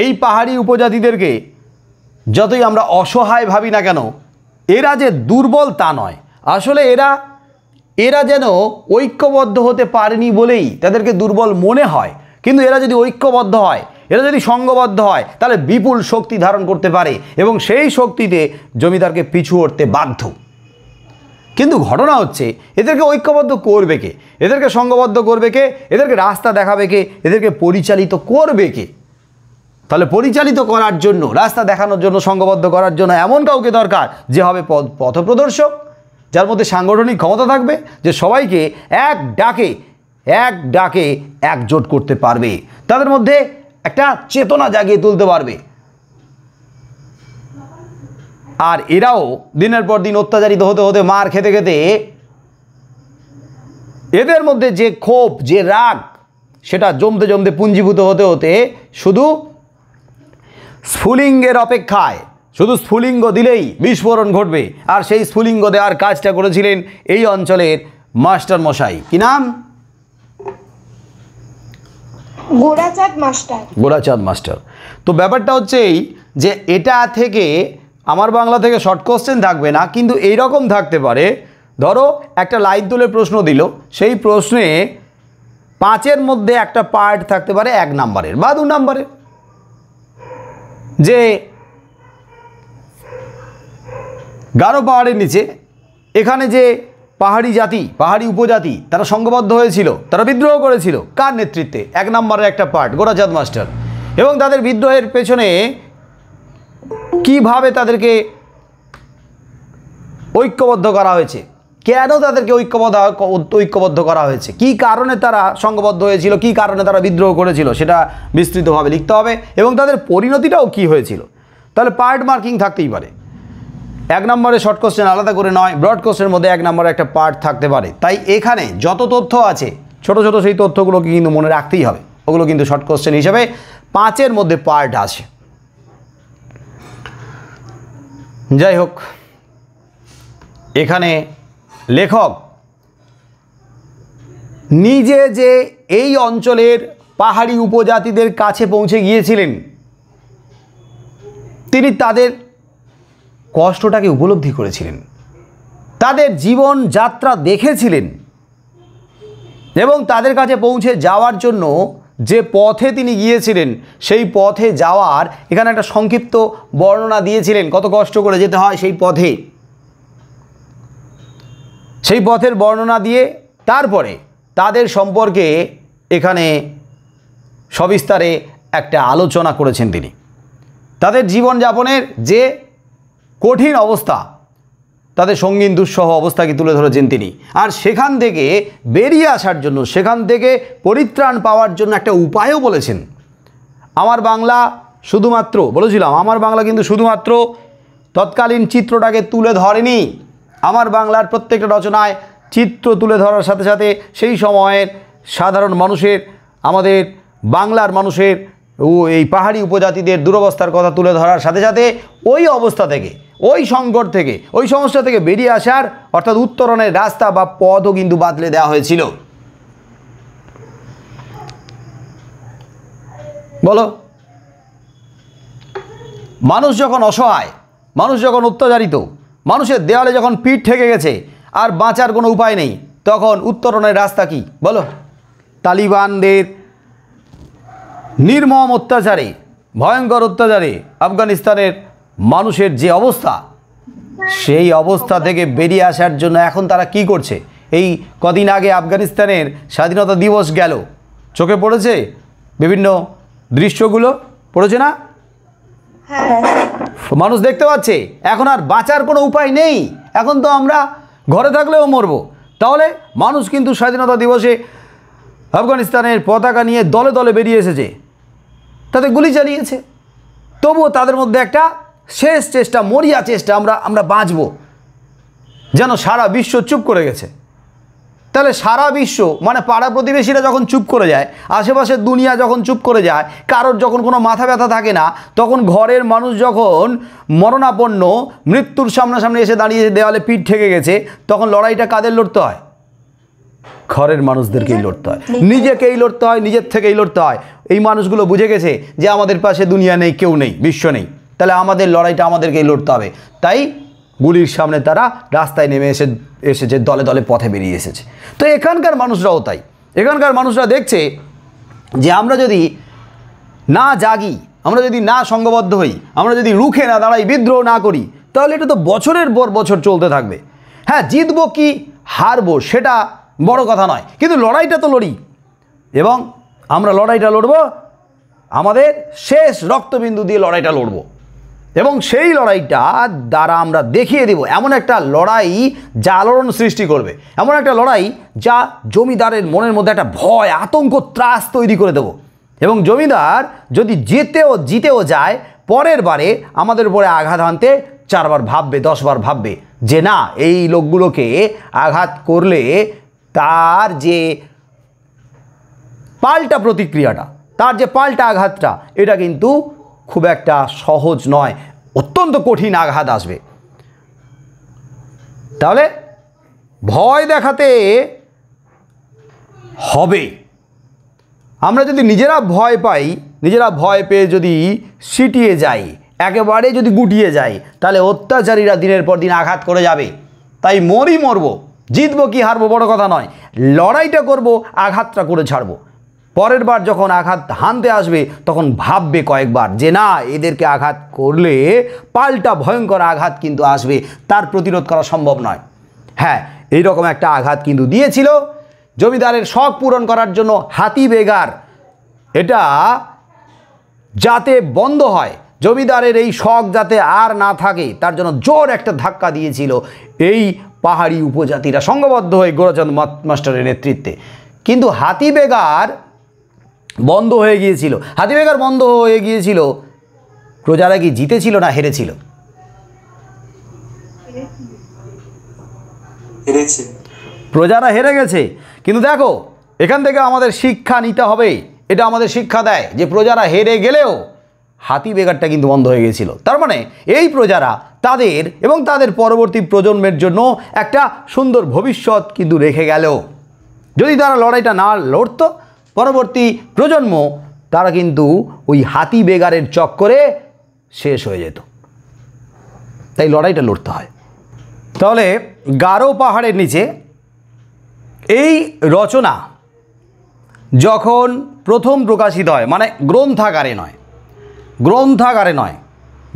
[SPEAKER 1] এই পাহাড়ি উপজাতিদেরকে যতই আমরা অসহায় ভাবি না কেন, এরা যে দুর্বল তা নয়। আসলে এরা যেন ঐক্যবদ্ধ হতে পারেনি বলেই তাদেরকে দুর্বল মনে হয়। কিন্তু এরা যদি ঐক্যবদ্ধ হয়, এরা যদি সংঘবদ্ধ হয়, তাহলে বিপুল শক্তি ধারণ করতে পারে, এবং সেই শক্তিতে জমিদারকে পিছু হটতে বাধ্য। কিন্তু ঘটনা হচ্ছে, এদেরকে ঐক্যবদ্ধ করবে কে, এদেরকে সংঘবদ্ধ করবে কে, এদেরকে রাস্তা দেখাবে কে, এদেরকে পরিচালিত করবে কে? তাহলে পরিচালিত করার জন্য, রাস্তা দেখানোর জন্য, সংঘবদ্ধ করার জন্য এমন কাউকে দরকার যে হবে পথপ্রদর্শক, যার মধ্যে সাংগঠনিক ক্ষমতা থাকবে, যে সবাইকে এক ডাকে একজোট করতে পারবে, তাদের মধ্যে একটা চেতনা জাগিয়ে তুলতে পারবে। আর এরাও দিনের পর দিন অত্যাচারিত হতে হতে, মার খেতে খেতে, এদের মধ্যে যে ক্ষোভ, যে রাগ, সেটা জমতে জমতে পুঞ্জীভূত হতে হতে শুধু স্ফুলিঙ্গের অপেক্ষায়, শুধু স্ফুলিঙ্গ দিলেই বিস্ফোরণ ঘটবে। আর সেই স্ফুলিঙ্গ দেওয়ার কাজটা করেছিলেন এই অঞ্চলের মাস্টার মশাই। কি নাম? গোরাচাঁদ মাস্টার। তো ব্যাপারটা হচ্ছে এই যে, এটা থেকে আমার বাংলা থেকে শর্ট কোশ্চেন থাকবে না, কিন্তু এইরকম থাকতে পারে। ধরো একটা লাইন তুলে প্রশ্ন দিল, সেই প্রশ্নে 5-এর মধ্যে একটা পার্ট থাকতে পারে 1 নাম্বারের বা 2 নাম্বারের, যে গারো পাহাড়ের নিচে এখানে যে পাহাড়ি জাতি, পাহাড়ি উপজাতি তারা সংঘবদ্ধ হয়েছিল, তারা বিদ্রোহ করেছিল কার নেতৃত্বে? 1 নম্বরের একটা পার্ট গোরাচাঁদ মাস্টার। এবং তাদের বিদ্রোহের পেছনে কিভাবে তাদেরকে ঐক্যবদ্ধ করা হয়েছে, কেন তাদেরকে ঐক্যবদ্ধ করা হয়েছে, কি কারণে তারা সংঘবদ্ধ হয়েছিল, কি কারণে তারা বিদ্রোহ করেছিল, সেটা বিস্তৃতভাবে লিখতে হবে এবং তাদের পরিণতিটাও কি হয়েছিল। তাহলে পার্ট মার্কিং থাকতেই পারে। 1 নম্বরে শর্ট কোশ্চেন আলাদা করে নয়, ব্রড কোশ্চেনের মধ্যে 1 নম্বরে একটা পার্ট থাকতে পারে। তাই এখানে যত তথ্য আছে ছোট ছোট সেই তথ্যগুলোকে কিন্তু মনে রাখতেই হবে, ওগুলো কিন্তু শর্ট কোশ্চেন হিসেবে 5-এর মধ্যে পার্ট আছে। যাই হোক, এখানে লেখক নিজে যে এই অঞ্চলের পাহাড়ি উপজাতিদের কাছে পৌঁছে গিয়েছিলেন, তিনি তাদের কষ্টটাকে উপলব্ধি করেছিলেন, তাদের জীবন যাত্রা দেখেছিলেন এবং তাদের কাছে পৌঁছে যাওয়ার জন্য যে পথে তিনি গিয়েছিলেন সেই পথে যাওয়ার এখানে একটা সংক্ষিপ্ত বর্ণনা দিয়েছিলেন, কত কষ্ট করে যেতে হয় সেই পথে। সেই পথের বর্ণনা দিয়ে তারপরে তাদের সম্পর্কে এখানে সবিস্তারে একটা আলোচনা করেছেন তিনি। তাদের জীবনযাপনের যে কঠিন অবস্থা, তাদের সঙ্গীন দুঃসহ অবস্থাকে তুলে ধরেছেন তিনি। আর সেখান থেকে বেরিয়ে আসার জন্য, সেখান থেকে পরিত্রাণ পাওয়ার জন্য একটা উপায়ও বলেছেন। আমার বাংলা শুধুমাত্র বলেছিলাম, আমার বাংলা কিন্তু শুধুমাত্র তৎকালীন চিত্রটাকে তুলে ধরেনি। আমার বাংলার প্রত্যেকটা রচনায় চিত্র তুলে ধরার সাথে সাথে সেই সময়ের সাধারণ মানুষের, আমাদের বাংলার মানুষের এই পাহাড়ি উপজাতিদের দুরবস্থার কথা তুলে ধরার সাথে সাথে ওই অবস্থা থেকে, ওই সংকট থেকে, ওই সমস্যা থেকে বেরিয়ে আসার অর্থাৎ উত্তরণের রাস্তা বা পথও কিন্তু বাতলে দেওয়া হয়েছিল। বলো, মানুষ যখন অসহায়, মানুষ যখন অত্যাচারিত, মানুষের দেওয়ালে যখন পিঠ ঠেকে গেছে আর বাঁচার কোনো উপায় নেই, তখন উত্তরণের রাস্তা কি বলো? তালিবানদের নির্মম অত্যাচারে, ভয়ঙ্কর অত্যাচারে আফগানিস্তানের মানুষের যে অবস্থা, সেই অবস্থা থেকে বেরিয়ে আসার জন্য এখন তারা কি করছে? এই কদিন আগে আফগানিস্তানের স্বাধীনতা দিবস গেল, চোখে পড়েছে বিভিন্ন দৃশ্যগুলো, পড়েছে না? মানুষ দেখতে পাচ্ছে এখন আর বাঁচার কোনো উপায় নেই, এখন তো আমরা ঘরে থাকলেও মরবো। তাহলে মানুষ কিন্তু স্বাধীনতা দিবসে আফগানিস্তানের পতাকা নিয়ে দলে দলে বেরিয়ে এসেছে, তাতে গুলি চালিয়েছে, তবুও তাদের মধ্যে একটা শেষ চেষ্টা, মরিয়া চেষ্টা, আমরা বাঁচবো, যেন সারা বিশ্ব চুপ করে গেছে। তাহলে সারা বিশ্ব মানে পাড়া প্রতিবেশীরা যখন চুপ করে যায়, আশেপাশের দুনিয়া যখন চুপ করে যায়, কারোর যখন কোনো মাথা ব্যথা থাকে না, তখন ঘরের মানুষ যখন মরণাপন্ন, মৃত্যুর সামনাসামনি এসে দাঁড়িয়ে দেওয়ালে পিঠ ঠেকে গেছে, তখন লড়াইটা কাদের লড়তে হয়? ঘরের মানুষদেরকেই লড়তে হয়, নিজেকেই লড়তে হয়, নিজের থেকেই লড়তে হয়। এই মানুষগুলো বুঝে গেছে যে আমাদের পাশে দুনিয়া নেই, কেউ নেই, বিশ্ব নেই, তাহলে আমাদের লড়াইটা আমাদেরকেই লড়তে হবে। তাই গুলির সামনে তারা রাস্তায় নেমে এসেছে, দলে দলে পথে বেরিয়ে এসেছে। তো এখানকার মানুষরাও তাই, এখানকার মানুষরা দেখছে যে আমরা যদি না জাগি, আমরা যদি না সংঘবদ্ধ হই, আমরা যদি রুখে না দাঁড়াই, বিদ্রোহ না করি, তাহলে এটা তো বছরের পর বছর চলতে থাকবে। হ্যাঁ, জিতবো কি হারবো সেটা বড় কথা নয়, কিন্তু লড়াইটা তো লড়ি, এবং আমরা লড়াইটা লড়বো, আমাদের শেষ রক্তবিন্দু দিয়ে লড়াইটা লড়বো, এবং সেই লড়াইটা দ্বারা আমরা দেখিয়ে দেব এমন একটা লড়াই যা আলোড়ন সৃষ্টি করবে, এমন একটা লড়াই যা জমিদারের মনের মধ্যে একটা ভয়, আতঙ্ক, ত্রাস তৈরি করে দেব। এবং জমিদার যদি জিতেও যায়, পরের বারে আমাদের উপরে আঘাত হানতে 4 বার ভাববে, 10 বার ভাববে যে না, এই লোকগুলোকে আঘাত করলে তার যে পাল্টা প্রতিক্রিয়াটা, তার যে পাল্টা আঘাতটা, এটা কিন্তু খুব একটা সহজ নয়, অত্যন্ত কঠিন আঘাত আসবে। তাহলে ভয় দেখাতে হবে। আমরা যদি নিজেরা ভয় পাই, নিজেরা ভয় পেয়ে যদি সিটিয়ে যাই, একেবারে যদি গুটিয়ে যাই, তাহলে অত্যাচারীরা দিনের পর দিন আঘাত করে যাবে। তাই মরবো, জিতবো কি হারবো বড় কথা নয়, লড়াইটা করব, আঘাতটা করে ছাড়বো। পরের বার যখন আঘাত হানতে আসবে, তখন ভাববে কয়েকবার যে না, এদেরকে আঘাত করলে পাল্টা ভয়ঙ্কর আঘাত কিন্তু আসবে, তার প্রতিরোধ করা সম্ভব নয়। হ্যাঁ, এই রকম একটা আঘাত কিন্তু দিয়েছিল জমিদারের শখ পূরণ করার জন্য হাতি বেগার, এটা যাতে বন্ধ হয়, জমিদারের এই শখ যাতে আর না থাকে, তার জন্য জোর একটা ধাক্কা দিয়েছিল এই পাহাড়ি উপজাতিরা সংঘবদ্ধ হয়ে গোরাচাঁদ মাস্টারের নেতৃত্বে। কিন্তু হাতি বেগার বন্ধ হয়ে গিয়েছিল। হাতি বেগার বন্ধ হয়ে গিয়েছিল, প্রজারা কি জিতেছিল না হেরেছিল? প্রজারা হেরে গেছে। কিন্তু দেখো, এখান থেকে আমাদের শিক্ষা নিতে হবে। এটা আমাদের শিক্ষা দেয় যে প্রজারা হেরে গেলেও হাতি বেগারটা কিন্তু বন্ধ হয়ে গিয়েছিল। তার মানে এই প্রজারা তাদের এবং তাদের পরবর্তী প্রজন্মের জন্য একটা সুন্দর ভবিষ্যৎ কিন্তু রেখে গেল। যদি তারা লড়াইটা না লড়ত, পরবর্তী প্রজন্ম তারা কিন্তু ওই হাতি বেগারের চক্করে শেষ হয়ে যেত। তাই লড়াইটা লড়তে হয়। তাহলে গারো পাহাড়ের নিচে এই রচনা যখন প্রথম প্রকাশিত হয়, মানে গ্রন্থাগারে নয়,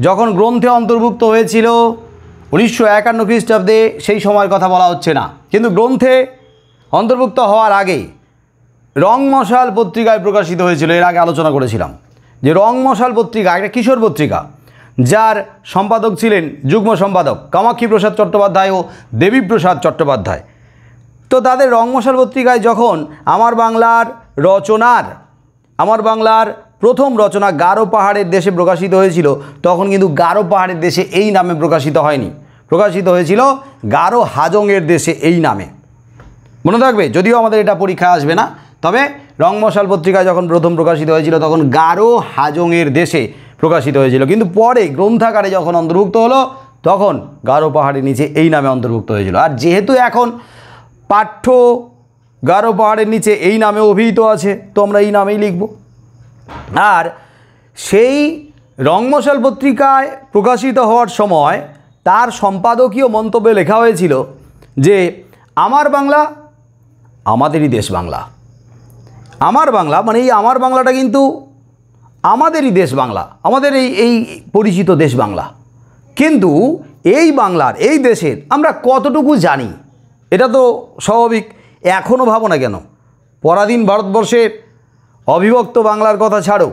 [SPEAKER 1] যখন গ্রন্থে অন্তর্ভুক্ত হয়েছিল 1951 খ্রিস্টাব্দে, সেই সময়ের কথা বলা হচ্ছে না, কিন্তু গ্রন্থে অন্তর্ভুক্ত হওয়ার আগে রংমশাল পত্রিকায় প্রকাশিত হয়েছিল। এর আগে আলোচনা করেছিলাম যে রংমশাল পত্রিকা একটা কিশোর পত্রিকা, যার সম্পাদক ছিলেন যুগ্ম সম্পাদক কামাক্ষী প্রসাদ চট্টোপাধ্যায় ও দেবীপ্রসাদ চট্টোপাধ্যায়। তো তাদের রংমশাল পত্রিকায় যখন আমার বাংলার প্রথম রচনা গারো পাহাড়ের দেশে প্রকাশিত হয়েছিল, তখন কিন্তু গারো পাহাড়ের দেশে এই নামে প্রকাশিত হয়নি, প্রকাশিত হয়েছিল গারো হাজংয়ের দেশে এই নামে। মনে থাকবে, যদিও আমাদের এটা পরীক্ষা আসবে না, তবে রংমশাল পত্রিকা যখন প্রথম প্রকাশিত হয়েছিল তখন গারো হাজংয়ের দেশে প্রকাশিত হয়েছিল, কিন্তু পরে গ্রন্থাগারে যখন অন্তর্ভুক্ত হলো তখন গারো পাহাড়ের নিচে এই নামে অন্তর্ভুক্ত হয়েছিল। আর যেহেতু এখন পাঠ্য গারো পাহাড়ের নিচে এই নামে অভিহিত আছে, তো আমরা এই নামেই লিখব। আর সেই রংমশাল পত্রিকায় প্রকাশিত হওয়ার সময় তার সম্পাদকীয় মন্তব্যে লেখা হয়েছিল যে আমার বাংলা আমাদেরই দেশ বাংলা। আমার বাংলা মানে এই আমার বাংলাটা কিন্তু আমাদেরই দেশ বাংলা, আমাদের এই পরিচিত দেশ বাংলা। কিন্তু এই বাংলার, এই দেশের আমরা কতটুকু জানি এটা তো স্বাভাবিক। এখনও ভাবো না কেন, পরাধীন ভারতবর্ষের অবিভক্ত বাংলার কথা ছাড়ো,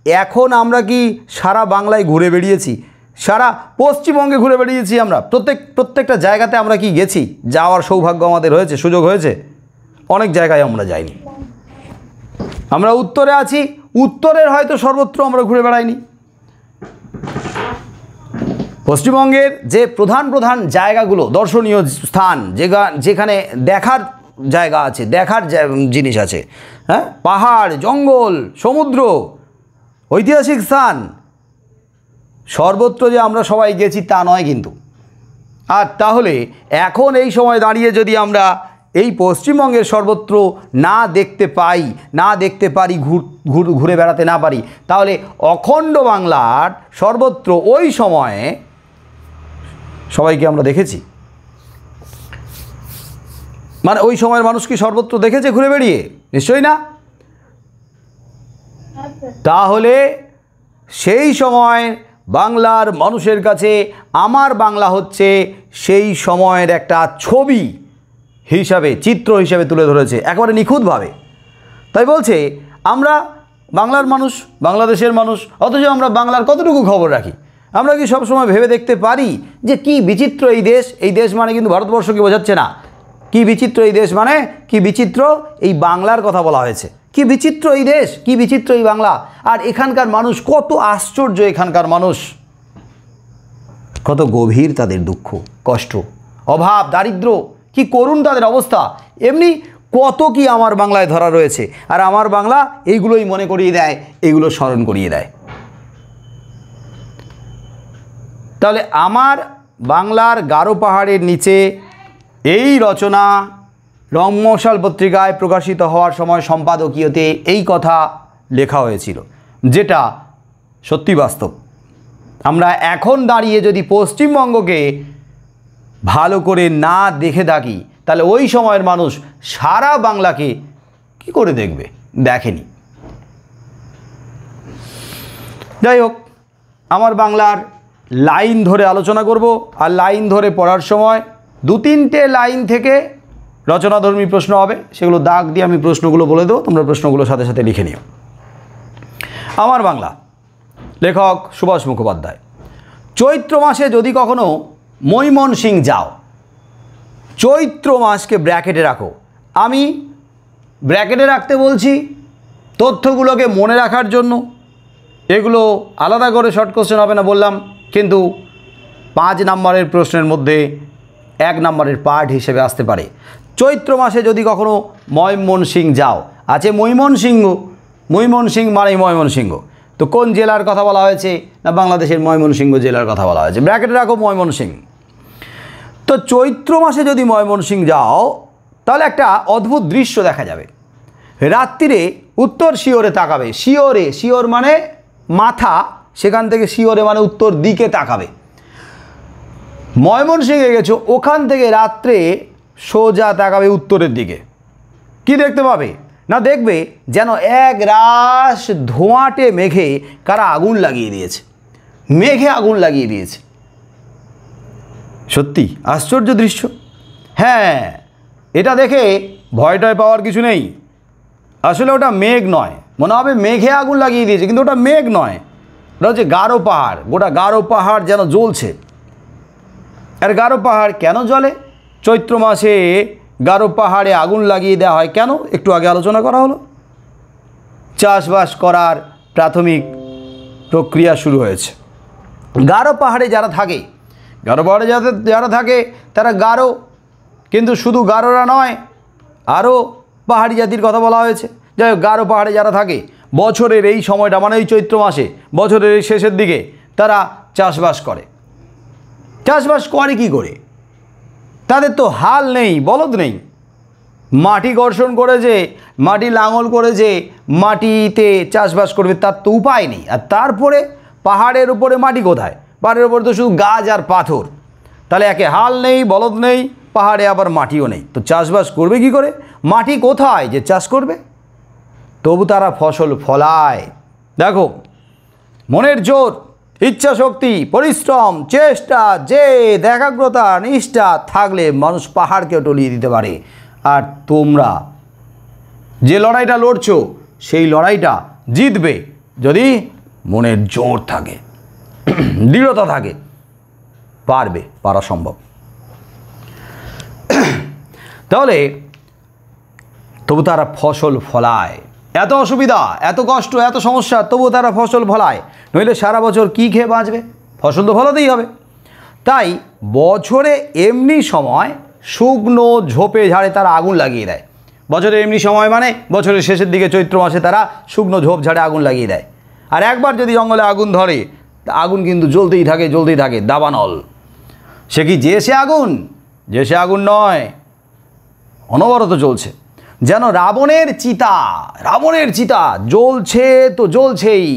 [SPEAKER 1] এখন আমরা কি সারা বাংলায় ঘুরে বেরিয়েছি? সারা পশ্চিমবঙ্গে ঘুরে বেরিয়েছি আমরা। প্রত্যেকটা জায়গাতে আমরা কি গেছি? যাওয়ার সৌভাগ্য আমাদের হয়েছে, সুযোগ হয়েছে? অনেক জায়গায় আমরা যাইনি। আমরা উত্তরে আছি, উত্তরের হয়তো সর্বত্র আমরা ঘুরে বেড়াইনি। পশ্চিমবঙ্গের যে প্রধান জায়গাগুলো, দর্শনীয় স্থান, যেখানে দেখার জায়গা আছে, দেখার জিনিস আছে, হ্যাঁ, পাহাড়, জঙ্গল, সমুদ্র, ঐতিহাসিক স্থান, সর্বত্র যে আমরা সবাই গেছি তা নয় কিন্তু। আর তাহলে এখন এই সময় দাঁড়িয়ে যদি আমরা এই পশ্চিমবঙ্গের সর্বত্র না দেখতে পারি, ঘুরে বেড়াতে না পারি, তাহলে অখণ্ড বাংলার সর্বত্র ওই সময়ে সবাইকে আমরা দেখেছি? মানে ওই সময়ের মানুষ কি সর্বত্র দেখেছে ঘুরে বেড়িয়ে? নিশ্চয়ই না। তাহলে সেই সময় বাংলার মানুষের কাছে আমার বাংলা হচ্ছে সেই সময়ের একটা ছবি হিসাবে, চিত্র হিসাবে তুলে ধরেছে একেবারে নিখুঁতভাবে। তাই বলছে আমরা বাংলার মানুষ, বাংলাদেশের মানুষ, অথচ আমরা বাংলার কতটুকু খবর রাখি? আমরা কি সবসময় ভেবে দেখতে পারি যে কি বিচিত্র এই দেশ? এই দেশ মানে কিন্তু ভারতবর্ষকে বোঝাচ্ছে না। কি বিচিত্র এই দেশ মানে কি বিচিত্র এই বাংলার কথা বলা হয়েছে। কি বিচিত্র এই দেশ, কি বিচিত্র এই বাংলা। আর এখানকার মানুষ কত আশ্চর্য, এখানকার মানুষ কত গভীর তাদের দুঃখ, কষ্ট, অভাব, দারিদ্র, কি করুণ তাদের অবস্থা। এমনি কত কি আমার বাংলায় ধরা রয়েছে। আর আমার বাংলা এইগুলোই মনে করিয়ে দেয়, এইগুলো স্মরণ করিয়ে দেয়। তাহলে আমার বাংলার গারো পাহাড়ের নিচে এই রচনা রংমশাল পত্রিকায় প্রকাশিত হওয়ার সময় সম্পাদকীয়তে এই কথা লেখা হয়েছিল, যেটা সত্যি বাস্তব। আমরা এখন দাঁড়িয়ে যদি পশ্চিমবঙ্গকে ভালো করে না দেখে থাকি, তাহলে ওই সময়ের মানুষ সারা বাংলাকে কি করে দেখবে? দেখেনি। যাই হোক, আমার বাংলার লাইন ধরে আলোচনা করব। আর লাইন ধরে পড়ার সময় 2-3টে লাইন থেকে রচনাধর্মী প্রশ্ন হবে, সেগুলো দাগ দিয়ে আমি প্রশ্নগুলো বলে দেবো, তোমরা প্রশ্নগুলো সাথে সাথে লিখে নিও। আমার বাংলা, লেখক সুভাষ মুখোপাধ্যায়। চৈত্র মাসে যদি কখনো ময়মনসিংহ যাও, চৈত্র মাসকে ব্র্যাকেটে রাখো। আমি ব্র্যাকেটে রাখতে বলছি তথ্যগুলোকে মনে রাখার জন্য, এগুলো আলাদা করে শর্ট কোশ্চেন হবে না বললাম, কিন্তু 5 নম্বরের প্রশ্নের মধ্যে 1 নম্বরের পার্ট হিসেবে আসতে পারে। চৈত্র মাসে যদি কখনো ময়মনসিংহ যাও, আছে ময়মনসিংহ, ময়মনসিংহ মানে ময়মনসিংহ, তো কোন জেলার কথা বলা হয়েছে না বাংলাদেশের ময়মনসিংহ জেলার কথা বলা হয়েছে, ব্র্যাকেটে রাখো ময়মনসিংহ। তো চৈত্র মাসে যদি ময়মনসিংহ যাও তাহলে একটা অদ্ভুত দৃশ্য দেখা যাবে। রাত্রিরে উত্তর শিওরে তাকাবে, শিওরে, শিওর মানে মাথা, সেখান থেকে শিওরে মানে উত্তর দিকে তাকাবে। ময়মনসিংহে গেছো, ওখান থেকে রাত্রে সোজা তাকাবে উত্তরের দিকে। কি দেখতে পাবে না, দেখবে যেন এক রাশ ধোঁয়াটে মেঘে কারা আগুন লাগিয়ে দিয়েছে, মেঘে আগুন লাগিয়ে দিয়েছে। সত্যি আশ্চর্য দৃশ্য। হ্যাঁ, এটা দেখে ভয় টয় পাওয়ার কিছু নেই। আসলে ওটা মেঘ নয়, মনে হবে মেঘে আগুন লাগিয়ে দিয়েছে, কিন্তু ওটা মেঘ নয়, ওটা হচ্ছে গারো পাহাড়। গোটা গারো পাহাড় যেন জ্বলছে। আর গারো পাহাড় কেন জ্বলে? চৈত্র মাসে গারো পাহাড়ে আগুন লাগিয়ে দেওয়া হয় কেন, একটু আগে আলোচনা করা হলো। চাষবাস করার প্রাথমিক প্রক্রিয়া শুরু হয়েছে। গারো পাহাড়ে যারা থাকে, গারো পাহাড়ে যারা থাকে তারা গারো, কিন্তু শুধু গারোরা নয়, আরও পাহাড়ি জাতির কথা বলা হয়েছে। যাই হোক, গারো পাহাড়ে যারা থাকে বছরের এই সময়টা মানে এই চৈত্র মাসে, বছরের এই শেষের দিকে তারা চাষবাস করে। চাষবাস করে কি করে? তাদের তো হাল নেই, বলদ নেই, মাটি কর্ষণ করেছে, মাটি লাঙল করেছে, মাটিতে চাষবাস করবে, তার তো উপায় নেই। আর তারপরে পাহাড়ের উপরে মাটি কোথায়? পাহাড়ের উপরে তো শুধু গাছ আর পাথর। তাহলে একে হাল নেই, বলদ নেই, পাহাড়ে আবার মাটিও নেই, তো চাষবাস করবে কি করে? মাটি কোথায় যে চাষ করবে? তবু তারা ফসল ফলায়। দেখো, মনের জোর, ইচ্ছা শক্তি, পরিশ্রম, চেষ্টা, জেদ, একাগ্রতা, নিষ্ঠা থাকলে মানুষ পাহাড়কেও টলিয়ে দিতে পারে। আর তোমরা যে লড়াইটা লড়ছো সেই লড়াইটা জিতবে যদি মনের জোর থাকে, দৃঢ়তা থাকে, পারবে, পারা সম্ভব। তাহলে তবু তারা ফসল ফলায়। এত অসুবিধা, এত কষ্ট, এত সমস্যা, তবু তারা ফসল ফলায়, নইলে সারা বছর কী খেয়ে বাঁচবে? ফসল তো ফলাতেই হবে। তাই বছরে এমনি সময় শুকনো ঝোপে ঝাড়ে তারা আগুন লাগিয়ে দেয়। বছরে এমনি সময় মানে বছরের শেষের দিকে চৈত্র মাসে তারা শুকনো ঝোপ ঝাড়ে আগুন লাগিয়ে দেয়। আর একবার যদি জঙ্গলে আগুন ধরে, আগুন কিন্তু জ্বলতেই থাকে, জ্বলতেই থাকে, দাবানল। সে কি যে সে আগুন? যে সে আগুন নয়, অনবরত জ্বলছে। যেন রাবণের চিতা, রাবণের চিতা জ্বলছে তো জ্বলছেই।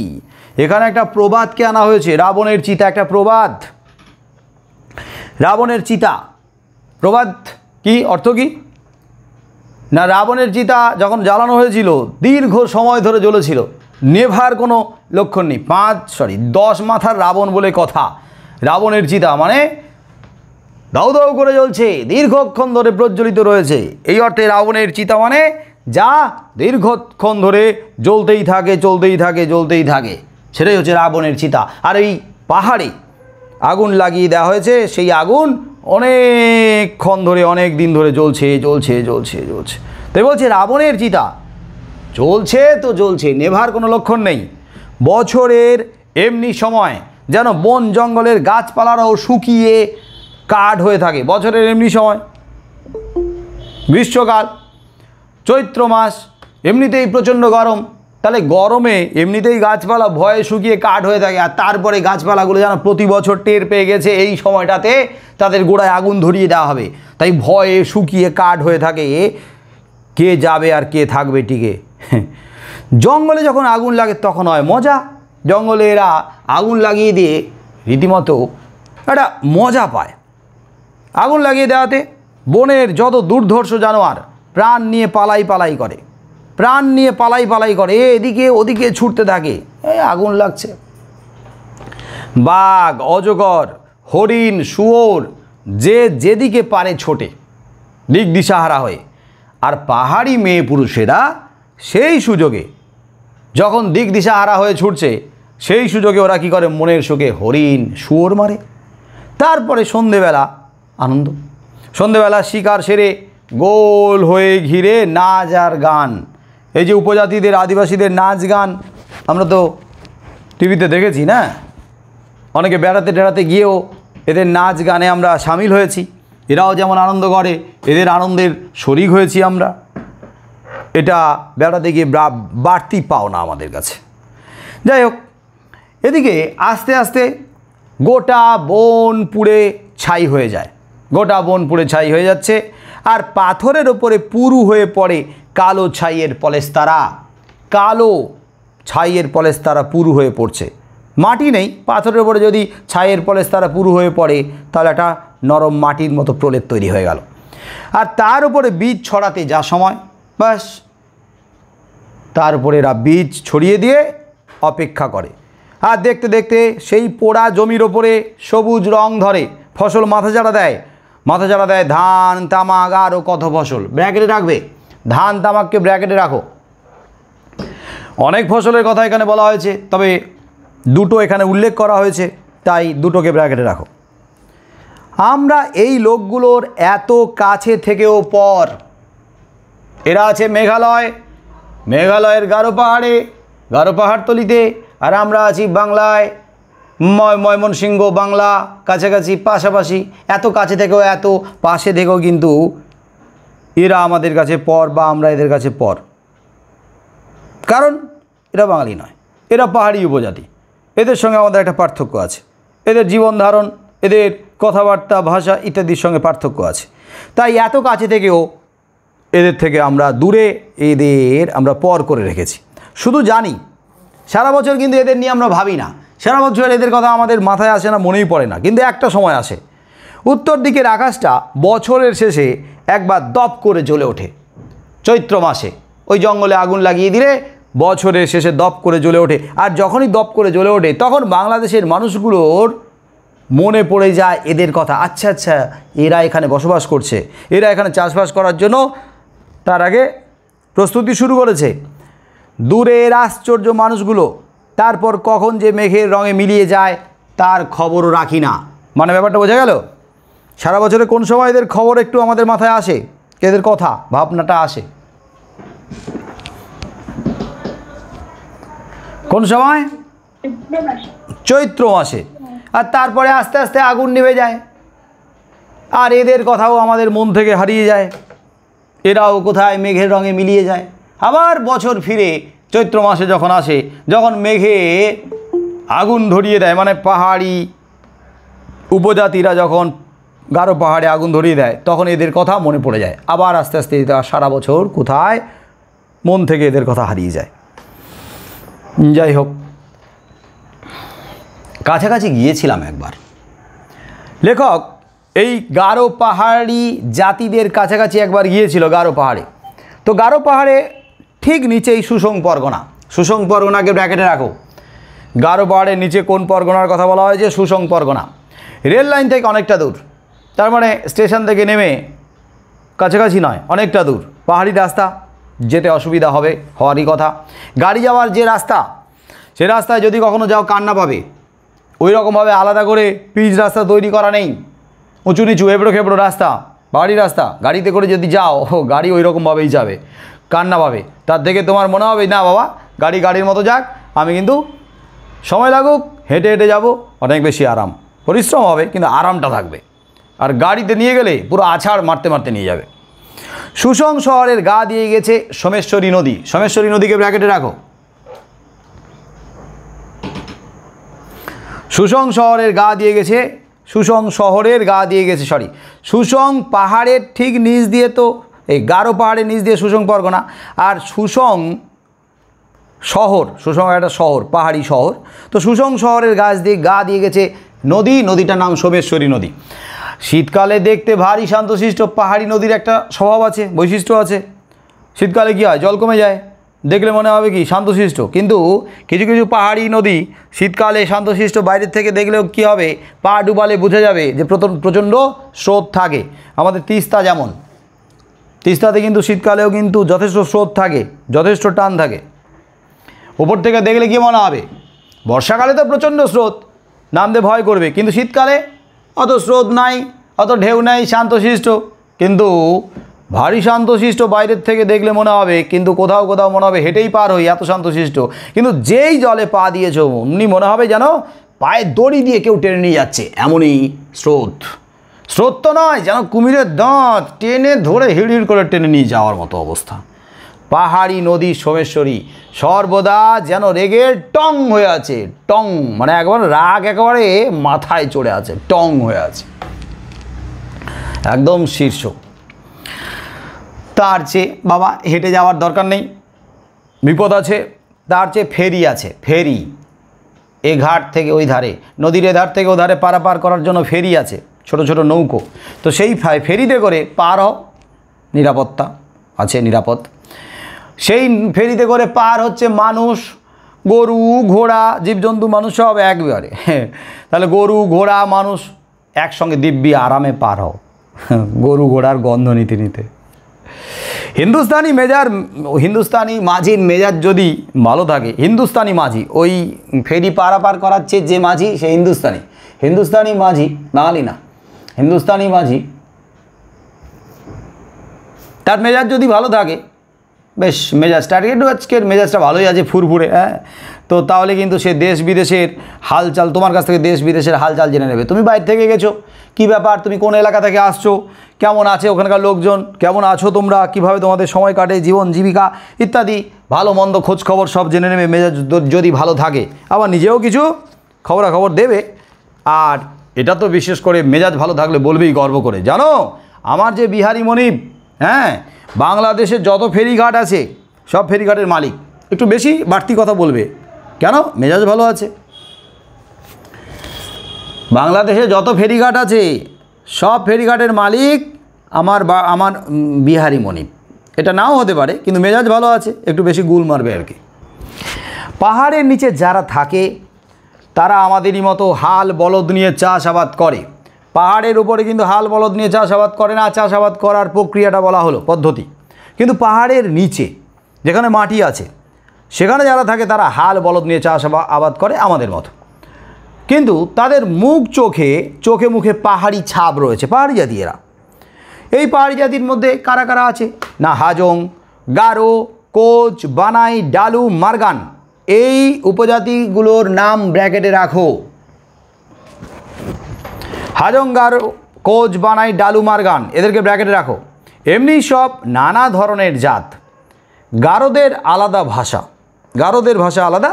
[SPEAKER 1] এখানে একটা প্রবাদকে আনা হয়েছে, রাবণের চিতা, একটা প্রবাদ। রাবণের চিতা, প্রবাদ কি, অর্থ কি না, রাবণের চিতা যখন জ্বালানো হয়েছিল দীর্ঘ সময় ধরে জ্বলেছিল, নেভার কোনো লক্ষণ নেই। 10 মাথার রাবণ বলে কথা। রাবণের চিতা মানে দাউ দাউ করে জ্বলছে, দীর্ঘক্ষণ ধরে প্রজ্বলিত রয়েছে, এই অর্থে রাবণের চিতা মানে যা দীর্ঘক্ষণ ধরে জ্বলতেই থাকে, চলতেই থাকে, জ্বলতেই থাকে, সেটাই হচ্ছে রাবণের চিতা। আর এই পাহাড়ে আগুন লাগিয়ে দেওয়া হয়েছে, সেই আগুন অনেকক্ষণ ধরে, অনেক দিন ধরে জ্বলছে, জ্বলছে, জ্বলছে, জ্বলছে। তাই বলছে রাবণের চিতা জ্বলছে তো জ্বলছে, নেভার কোনো লক্ষণ নেই। বছরের এমনি সময় যেন বন জঙ্গলের গাছপালারাও শুকিয়ে কাঠ হয়ে থাকে। বছরের এমনি সময় গ্রীষ্মকাল, চৈত্র মাস, এমনিতেই প্রচণ্ড গরম, তাহলে গরমে এমনিতেই গাছপালা ভয়ে শুকিয়ে কাঠ হয়ে থাকে। আর তারপরে গাছপালাগুলো যেন প্রতি বছর টের পেয়ে গেছে এই সময়টাতে তাদের গোড়ায় আগুন ধরিয়ে দেওয়া হবে, তাই ভয়ে শুকিয়ে কাঠ হয়ে থাকে। কে যাবে আর কে থাকবে টিকে? জঙ্গলে যখন আগুন লাগে তখন হয় মজা। জঙ্গলে এরা আগুন লাগিয়ে দিয়ে রীতিমতো একটা মজা পায়। আগুন লাগিয়ে দেওয়াতে বনের যত দুর্ধর্ষ জানোয়ার প্রাণ নিয়ে পালাই পালাই করে, প্রাণ নিয়ে পালাই পালাই করে, এদিকে ওদিকে ছুটতে থাকে, এই আগুন লাগছে। বাঘ, অজগর, হরিণ, শুয়োর যে যেদিকে পারে ছোটে দিক দিশাহারা হয়ে, আর পাহাড়ি মেয়ে পুরুষেরা সেই সুযোগে যখন দিক দিশাহারা হয়ে ছুটছে সেই সুযোগে ওরা কী করে, মনের সুখে হরিণ শুয়োর মারে। তারপরে সন্ধেবেলা আনন্দ, সন্ধেবেলা শিকার সেরে গোল হয়ে ঘিরে নাচ আর গান। এই যে উপজাতিদের আদিবাসীদের নাচ গান আমরা তো টিভিতে দেখেছি না, অনেকে বেড়াতে টেড়াতে গিয়েও এদের নাচ গানে আমরা সামিল হয়েছি। এরাও যেমন আনন্দ করে এদের আনন্দের শরিক হয়েছি আমরা। এটা বেড়াতে গিয়ে বাড়তি পাওনা আমাদের কাছে। যাই হোক, এদিকে আস্তে আস্তে গোটা বন পুড়ে ছাই হয়ে যায়, গোটা বন পুড়ে ছাই হয়ে যাচ্ছে। আর পাথরের ওপরে পুরু হয়ে পড়ে কালো ছাইয়ের পলেস্তারা, কালো ছাইয়ের পলেস্তারা পুরু হয়ে পড়ছে। মাটি নেই, পাথরের ওপরে যদি ছাইয়ের পলেস্তারা পুরু হয়ে পড়ে তাহলে একটা নরম মাটির মতো প্রলেপ তৈরি হয়ে গেল। আর তার উপরে বীজ ছড়াতে যা সময়, ব্যাস তার উপরে এরা বীজ ছড়িয়ে দিয়ে অপেক্ষা করে। আর দেখতে দেখতে সেই পোড়া জমির ওপরে সবুজ রং ধরে, ফসল মাথাচাড়া দেয়, মাথাচাড়া দেয় ধান, তামাক, আরও কত ফসল। ব্র্যাকেটে রাখবে, ধান তামাককে ব্র্যাকেটে রাখো। অনেক ফসলের কথা এখানে বলা হয়েছে, তবে দুটো এখানে উল্লেখ করা হয়েছে, তাই দুটোকে ব্র্যাকেটে রাখো। আমরা এই লোকগুলোর এত কাছে থেকেও পর, এরা আছে মেঘালয়, মেঘালয়ের গারো পাহাড়ে, গারো পাহাড়তলিতে, আর আমরা আছি বাংলায়, ময়মনসিংহ বাংলা, কাছাকাছি পাশাপাশি। এত কাছে থেকেও এত পাশে থেকেও কিন্তু এরা আমাদের কাছে পর, বা আমরা এদের কাছে পর। কারণ এরা বাঙালি নয়, এরা পাহাড়ি উপজাতি। এদের সঙ্গে আমাদের একটা পার্থক্য আছে, এদের জীবন ধারণ, এদের কথাবার্তা, ভাষা ইত্যাদির সঙ্গে পার্থক্য আছে। তাই এত কাছে থেকেও এদের থেকে আমরা দূরে, এদের আমরা পর করে রেখেছি। শুধু জানি, সারা বছর কিন্তু এদের নিয়ে আমরা ভাবি না, সারা বছর এদের কথা আমাদের মাথায় আসে না, মনেই পড়ে না। কিন্তু একটা সময় আসে, উত্তর দিকের আকাশটা বছরের শেষে একবার দপ করে জ্বলে ওঠে। চৈত্র মাসে ওই জঙ্গলে আগুন লাগিয়ে দিলে বছরের শেষে দপ করে জ্বলে ওঠে। আর যখনই দপ করে জ্বলে ওঠে তখন বাংলাদেশের মানুষগুলোর মনে পড়ে যায় এদের কথা। আচ্ছা আচ্ছা, এরা এখানে বসবাস করছে, এরা এখানে চাষবাস করার জন্য তার আগে প্রস্তুতি শুরু করেছে। দূরের আশ্চর্য মানুষগুলো তারপর কখন যে মেঘের রঙে মিলিয়ে যায় তার খবরও রাখি না। মানে ব্যাপারটা বোঝা গেল? সারা বছরে কোন সময় এদের খবর একটু আমাদের মাথায় আসে, এদের কথা ভাবনাটা আসে কোন সময়? চৈত্র মাসে। আর তারপরে আস্তে আস্তে আগুন নিভে যায়, আর এদের কথাও আমাদের মন থেকে হারিয়ে যায়। এরাও কোথায় মেঘের রঙে মিলিয়ে যায়। আবার বছর ফিরে চৈত্র মাসে যখন আসে, যখন মেঘে আগুন ধরিয়ে দেয়, মানে পাহাড়ি উপজাতিরা যখন গারো পাহাড়ে আগুন ধরিয়ে দেয়, তখন এদের কথা মনে পড়ে যায়। আবার আস্তে আস্তে সারা বছর কোথায় মন থেকে এদের কথা হারিয়ে যায়। যাই হোক, কাছাকাছি গিয়েছিলাম একবার। লেখক এই গারো পাহাড়ি জাতিদের কাছাকাছি একবার গিয়েছিল গারো পাহাড়ে। তো গারো পাহাড়ে ঠিক নিচেই সুসং পরগনা। সুসং পরগনাকে ব্র্যাকেটে রাখো। গারো পাহাড়ের নিচে কোন পরগনার কথা বলা হয়েছে? সুসং পরগনা। রেল লাইন থেকে অনেকটা দূর, তার মানে স্টেশন থেকে নেমে কাছাকাছি নয়, অনেকটা দূর। পাহাড়ি রাস্তা, যেতে অসুবিধা হওয়ারই কথা। গাড়ি যাওয়ার যে রাস্তা, সে রাস্তায় যদি কখনো যাও কান্না পাবে। ওই রকমভাবে আলাদা করে পিচ রাস্তা তৈরি করা নেই, উঁচু নিচু এবড়ো খেবড়ো রাস্তা, পাহাড়ি রাস্তা। গাড়িতে করে যদি যাও, গাড়ি ওই রকমভাবেই যাবে, কান্না পাবে। তার থেকে তোমার মনে হবে না বাবা, গাড়ির মতো যাক, আমি কিন্তু সময় লাগুক, হেঁটে হেঁটে যাব, অনেক বেশি আরাম। পরিশ্রম হবে কিন্তু আরামটা থাকবে। আর গাড়িতে নিয়ে গেলে পুরো আছাড় মারতে মারতে নিয়ে যাবে। সুসং শহরের গা দিয়ে গেছে সোমেশ্বরী নদী। সোমেশ্বরী নদীকে ব্র্যাকেটে রাখো। সুসং শহরের গা দিয়ে গেছে, সুসং শহরের গা দিয়ে গেছে, সুসং পাহাড়ের ঠিক নিচ দিয়ে, তো এই গারো পাহাড়ের নিচ দিয়ে সুসং পরগনা। আর সুসং শহর, সুসং একটা শহর, পাহাড়ি শহর। তো সুসং শহরের গা দিয়ে গেছে নদী, নদীটার নাম সোমেশ্বরী নদী। শীতকালে দেখতে ভারী শান্তশিষ্ট পাহাড়ি নদীর একটা স্বভাব আছে, বৈশিষ্ট্য আছে। শীতকালে কী হয়? জল কমে যায়, দেখলে মনে হবে কি শান্তশিষ্ট, কিন্তু কিছু কিছু পাহাড়ি নদী শীতকালে শান্তশিষ্ট, বাইরের থেকে দেখলেও কী হবে, পা ডুবালে বোঝা যাবে যে প্রচণ্ড স্রোত থাকে। আমাদের তিস্তা, যেমন তিস্তাতে কিন্তু শীতকালেও কিন্তু যথেষ্ট স্রোত থাকে, যথেষ্ট টান থাকে। উপর থেকে দেখলে কী মনে হবে, বর্ষাকালে তো প্রচণ্ড স্রোত, নামতে ভয় করবে, কিন্তু শীতকালে অত স্রোত নাই, অত ঢেউ নাই, শান্তশিষ্ট। কিন্তু ভারী শান্তশিষ্ট বাইরের থেকে দেখলে মনে হবে, কিন্তু কোথাও কোথাও মনে হবে হেঁটেই পার হই, এত শান্তশিষ্ট। কিন্তু যেই জলে পা দিয়েছো অমনি মনে হবে যেন পায়ে দড়ি দিয়ে কেউ টেনে নিয়ে যাচ্ছে, এমনই স্রোত। স্রোত তো নয়, যেন কুমিরের দাঁত টেনে ধরে হিড় করে টেনে নিয়ে যাওয়ার মতো অবস্থা। পাহাড়ি নদী সোমেশ্বরী সর্বদা যেন রেগে টং হয়ে আছে, টং মানে একবার রাগ একেবারে মাথায় চড়ে আছে, টং হয়ে আছে, একদম শীর্ষ। তার চেয়ে বাবা হেঁটে যাওয়ার দরকার নেই, বিপদ আছে, তার চেয়ে ফেরি আছে, ফেরি। এ ঘাট থেকে ওই ধারে, নদীর এ ধার থেকে ও ধারে পারাপার করার জন্য ফেরি আছে, ছোট ছোট নৌকো। তো সেই ফেরিতে করে পার হও, নিরাপত্তা আছে, নিরাপদ। সেই ফেরিতে করে পার হচ্ছে মানুষ, গরু, ঘোড়া, জীবজন্তু, মানুষ সব একবারে। তাহলে গরু, ঘোড়া, মানুষ একসঙ্গে দিব্যি আরামে পার হও, গরু ঘোড়ার গন্ধ নিতে নিতে। হিন্দুস্তানি মাঝির মেজাজ যদি ভালো থাকে, হিন্দুস্তানি মাঝি, ওই ফেরি পারাপার করাচ্ছে যে মাঝি, সে হিন্দুস্তানি মাঝি, বাঙালি না, হিন্দুস্তানি মাঝি, তার মেজাজ যদি ভালো থাকে, বেশ মেজাজটা একটু আজকের মেজাজটা ভালোই আছে, ফুরফুরে, হ্যাঁ, তো তাহলে কিন্তু সে দেশ বিদেশের হালচাল, তোমার কাছ থেকে দেশ বিদেশের হালচাল জেনে নেবে। তুমি বাইরে থেকে গেছো, কী ব্যাপার, তুমি কোন এলাকা থেকে আসছো, কেমন আছে ওখানকার লোকজন, কেমন আছো তোমরা, কিভাবে তোমাদের সময় কাটে, জীবন জীবিকা ইত্যাদি ভালো মন্দ খোঁজ খবর সব জেনে নেবে মেজাজ যদি ভালো থাকে। আবার নিজেও কিছু খবরাখবর দেবে। আর এটা তো বিশেষ করে মেজাজ ভালো থাকলে বলবেই গর্ব করে, জানো আমার যে বিহারি মনিব, হ্যাঁ, বাংলাদেশের যত ফেরিঘাট আছে সব ফেরিঘাটের মালিক। একটু বেশি বাড়তি কথা বলবে, কেন, মেজাজ ভালো আছে। বাংলাদেশে যত ফেরিঘাট আছে সব ফেরিঘাটের মালিক আমার বিহারি মনিব। এটা নাও হতে পারে, কিন্তু মেজাজ ভালো আছে, একটু বেশি গুল মারবে আর কি। পাহাড়ের নিচে যারা থাকে তারা আমাদেরই মতো হাল বলদ নিয়ে চাষাবাদ করে। পাহাড়ের উপরে কিন্তু হাল বলদ নিয়ে চাষাবাদ করে না, চাষাবাদ করার প্রক্রিয়াটা বলা হলো পদ্ধতি। কিন্তু পাহাড়ের নিচে যেখানে মাটি আছে সেখানে যারা থাকে তারা হাল বলদ নিয়ে চাষাবাদ করে আমাদের মতো। কিন্তু তাদের চোখে মুখে পাহাড়ি ছাপ রয়েছে, পাহাড়ি জাতি এরা। এই পাহাড়ি জাতির মধ্যে কারা কারা আছে না, হাজং, গারো, কোচ, বানাই, ডালু, মারগান, এই উপজাতিগুলোর নাম ব্র্যাকেটে রাখো। হাজং, গারো, কোচ, বানাই, ডালু, মারগান, এদেরকে ব্র্যাকেটে রাখো। এমনি সব নানা ধরনের জাত। গারোদের আলাদা ভাষা, গারোদের ভাষা আলাদা,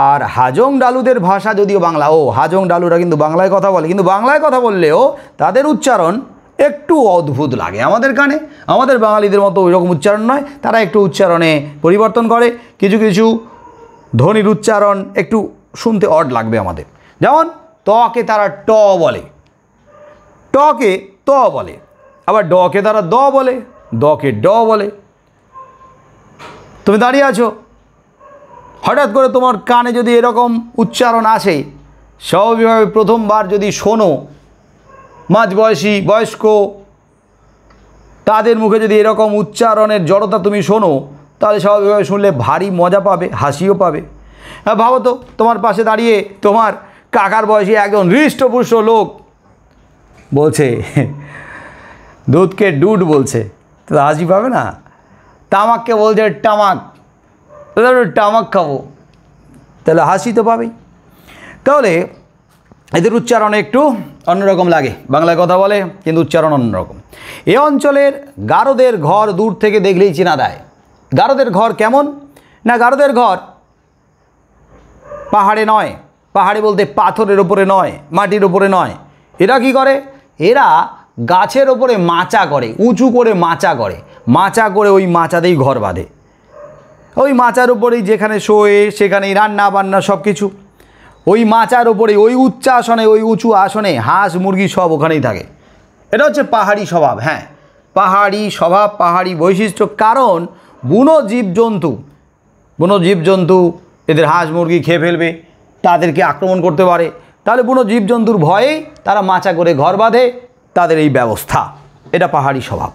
[SPEAKER 1] আর হাজং ডালুদের ভাষা যদিও বাংলা। হাজং ডালুরা কিন্তু বাংলায় কথা বলে, কিন্তু বাংলায় কথা বললেও তাদের উচ্চারণ একটু অদ্ভুত লাগে আমাদের কানে। আমাদের বাঙালিদের মতো ওই রকম উচ্চারণ নয়, তারা একটু উচ্চারণে পরিবর্তন করে। কিছু কিছু ধ্বনির উচ্চারণ একটু শুনতে অড লাগবে আমাদের। যেমন তকে তারা ট বলে, টকে ত বলে, আবার ডকে তারা দ বলে, দকে ড বলে। তুমি দাঁড়িয়ে আছো, হঠাৎ করে তোমার কানে যদি এরকম উচ্চারণ আসে, স্বাভাবিকভাবে প্রথমবার যদি শোনো, মাঝবয়সী, বয়স্ক, তাদের মুখে যদি এরকম উচ্চারণের জড়তা তুমি শোনো, তাহলে স্বাভাবিকভাবে শুনলে ভারী মজা পাবে, হাসিও পাবে। ভাবো তো, তোমার পাশে দাঁড়িয়ে তোমার কাকার বয়সী একজন হৃষ্টপুষ্ট লোক বলছে, দুধকে ডুড বলছে, তো হাসি পাবে না? তামাককে বলছে টামাক, টামাক খাবো, তাহলে হাসি তো পাবেই। তাহলে এদের উচ্চারণ একটু অন্যরকম লাগে, বাংলায় কথা বলে কিন্তু উচ্চারণ অন্যরকম। এ অঞ্চলের গারোদের ঘর দূর থেকে দেখলেই চেনা দেয়। গারোদের ঘর কেমন না, গারোদের ঘর পাহাড়ে নয়, পাহাড়ে বলতে পাথরের ওপরে নয়, মাটির ওপরে নয়। এরা কি করে, এরা গাছের ওপরে মাচা করে, উঁচু করে মাচা করে, মাচা করে ওই মাচাতেই ঘর বাঁধে। ওই মাচার উপরেই যেখানে শোয়ে সেখানেই রান্না বান্না সব কিছু, ওই মাচার ওপরেই, ওই উচ্চাসনে, ওই উঁচু আসনে হাঁস মুরগি সব ওখানেই থাকে। এটা হচ্ছে পাহাড়ি স্বভাব। হ্যাঁ, পাহাড়ি স্বভাব, পাহাড়ি বৈশিষ্ট্য। কারণ বুনো জীবজন্তু কোনো জীবজন্তু এদের হাঁস মুরগি খেয়ে ফেলবে, তাদেরকে আক্রমণ করতে পারে, তাহলে কোনো জীবজন্তুর ভয়েই তারা মাচা করে ঘর বাঁধে, তাদের এই ব্যবস্থা। এটা পাহাড়ি স্বভাব।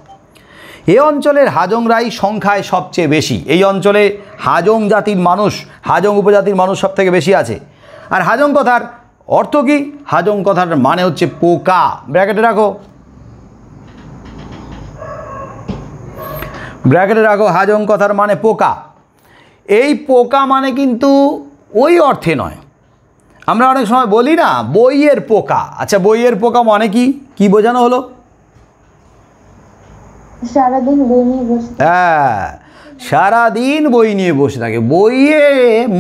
[SPEAKER 1] এ অঞ্চলের হাজংরাই সংখ্যায় সবচেয়ে বেশি। এই অঞ্চলে হাজং জাতির মানুষ, হাজং উপজাতির মানুষ সব থেকে বেশি আছে। আর হাজং কথার অর্থ কি? হাজং কথার মানে হচ্ছে পোকা। ব্র্যাকেটে রাখো, ব্র্যাকেটে রাখো, হাজং কথার মানে পোকা। এই পোকা মানে কিন্তু ওই অর্থে নয়। আমরা অনেক সময় বলি না বইয়ের পোকা। আচ্ছা, বইয়ের পোকা মানে কি? কি বোঝানো হলো?
[SPEAKER 3] সারাদিন বই নিয়ে বসে।
[SPEAKER 1] হ্যাঁ, সারাদিন বই নিয়ে বসে থাকে, বইয়ে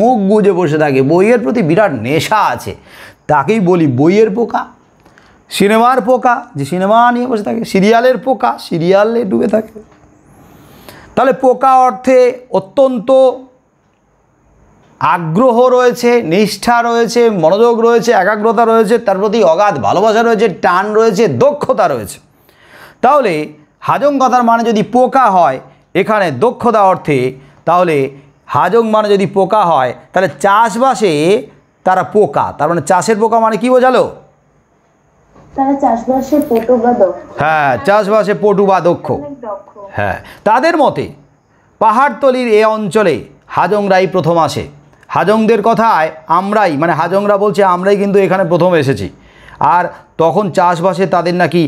[SPEAKER 1] মুখ গুজে বসে থাকে, বইয়ের প্রতি বিরাট নেশা আছে, তাকেই বলি বইয়ের পোকা। সিনেমার পোকা, যে সিনেমা নিয়ে বসে থাকে। সিরিয়ালের পোকা, সিরিয়ালে ডুবে থাকে। তাহলে পোকা অর্থে অত্যন্ত আগ্রহ রয়েছে, নিষ্ঠা রয়েছে, মনোযোগ রয়েছে, একাগ্রতা রয়েছে, তার প্রতি অগাধ ভালোবাসা রয়েছে, টান রয়েছে, দক্ষতা রয়েছে। তাহলে হাজং কথার মানে যদি পোকা হয় এখানে দক্ষতা অর্থে, তাহলে হাজং মানে যদি পোকা হয় তাহলে চাষবাসে তারা পোকা, তার মানে চাষের পোকা মানে কি বোঝালো?
[SPEAKER 3] তারা চাষবাসে পটু বা দক্ষ।
[SPEAKER 1] হ্যাঁ, চাষবাসে পটু বা দক্ষ। হ্যাঁ, তাদের মতে পাহাড়তলির এ অঞ্চলে হাজংরাই প্রথম আসে। হাজংদের কথায় আমরাই, মানে হাজংরা বলছে আমরাই কিন্তু এখানে প্রথম এসেছি। আর তখন চাষবাসে তাদের নাকি,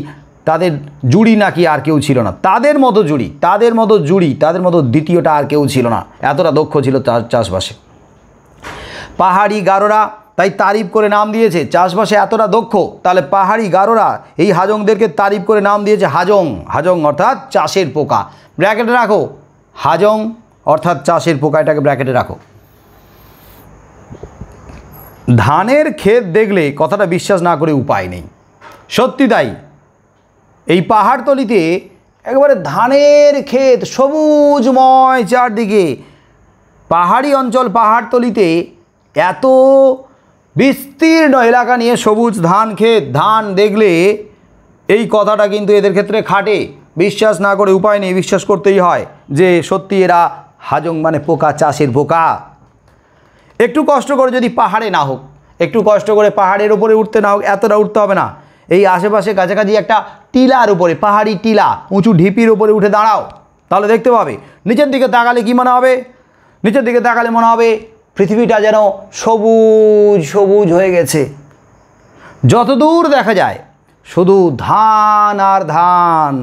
[SPEAKER 1] তাদের জুড়ি নাকি আর কেউ ছিল না, তাদের মতো জুড়ি, তাদের মতো জুড়ি, তাদের মতো দ্বিতীয়টা আর কেউ ছিল না, এতটা দক্ষ ছিল চাষবাসে। পাহাড়ি গারোরা তাই তারিফ করে নাম দিয়েছে, চাষবাসে এতটা দক্ষ, তাহলে পাহাড়ি গারোরা এই হাজংদেরকে তারিফ করে নাম দিয়েছে হাজং। হাজং অর্থাৎ চাষের পোকা। ব্র্যাকেটে রাখো, হাজং অর্থাৎ চাষের পোকা, এটাকে ব্র্যাকেটে রাখো। ধানের ক্ষেত দেখলে কথাটা বিশ্বাস না করে উপায় নেই, সত্যি তাই। এই পাহাড়তলিতে একেবারে ধানের ক্ষেত, সবুজময় চারদিকে। পাহাড়ি অঞ্চল, পাহাড়তলিতে এত বিস্তীর্ণ এলাকা নিয়ে সবুজ ধান ক্ষেত, ধান দেখলে এই কথাটা কিন্তু এদের ক্ষেত্রে খাটে, বিশ্বাস না করে উপায় নেই, বিশ্বাস করতেই হয় যে সত্যি এরা হাজং মানে পোকা, চাষের পোকা। একটু কষ্ট করে যদি পাহাড়ে না হোক, একটু কষ্ট করে পাহাড়ের উপরে উঠতে না হোক, এতটা উঠতে হবে না, এই আশেপাশে কাছাকাছি একটা টিলার উপরে, পাহাড়ি টিলা, উঁচু ঢিপির উপরে উঠে দাঁড়াও, তাহলে দেখতে পাবে নিচের দিকে তাকালে কি মনে হবে? নিচের দিকে তাকালে মনে হবে পৃথিবীটা যেন সবুজ সবুজ হয়ে গেছে। যতদূর দেখা যায় শুধু ধান আর ধান।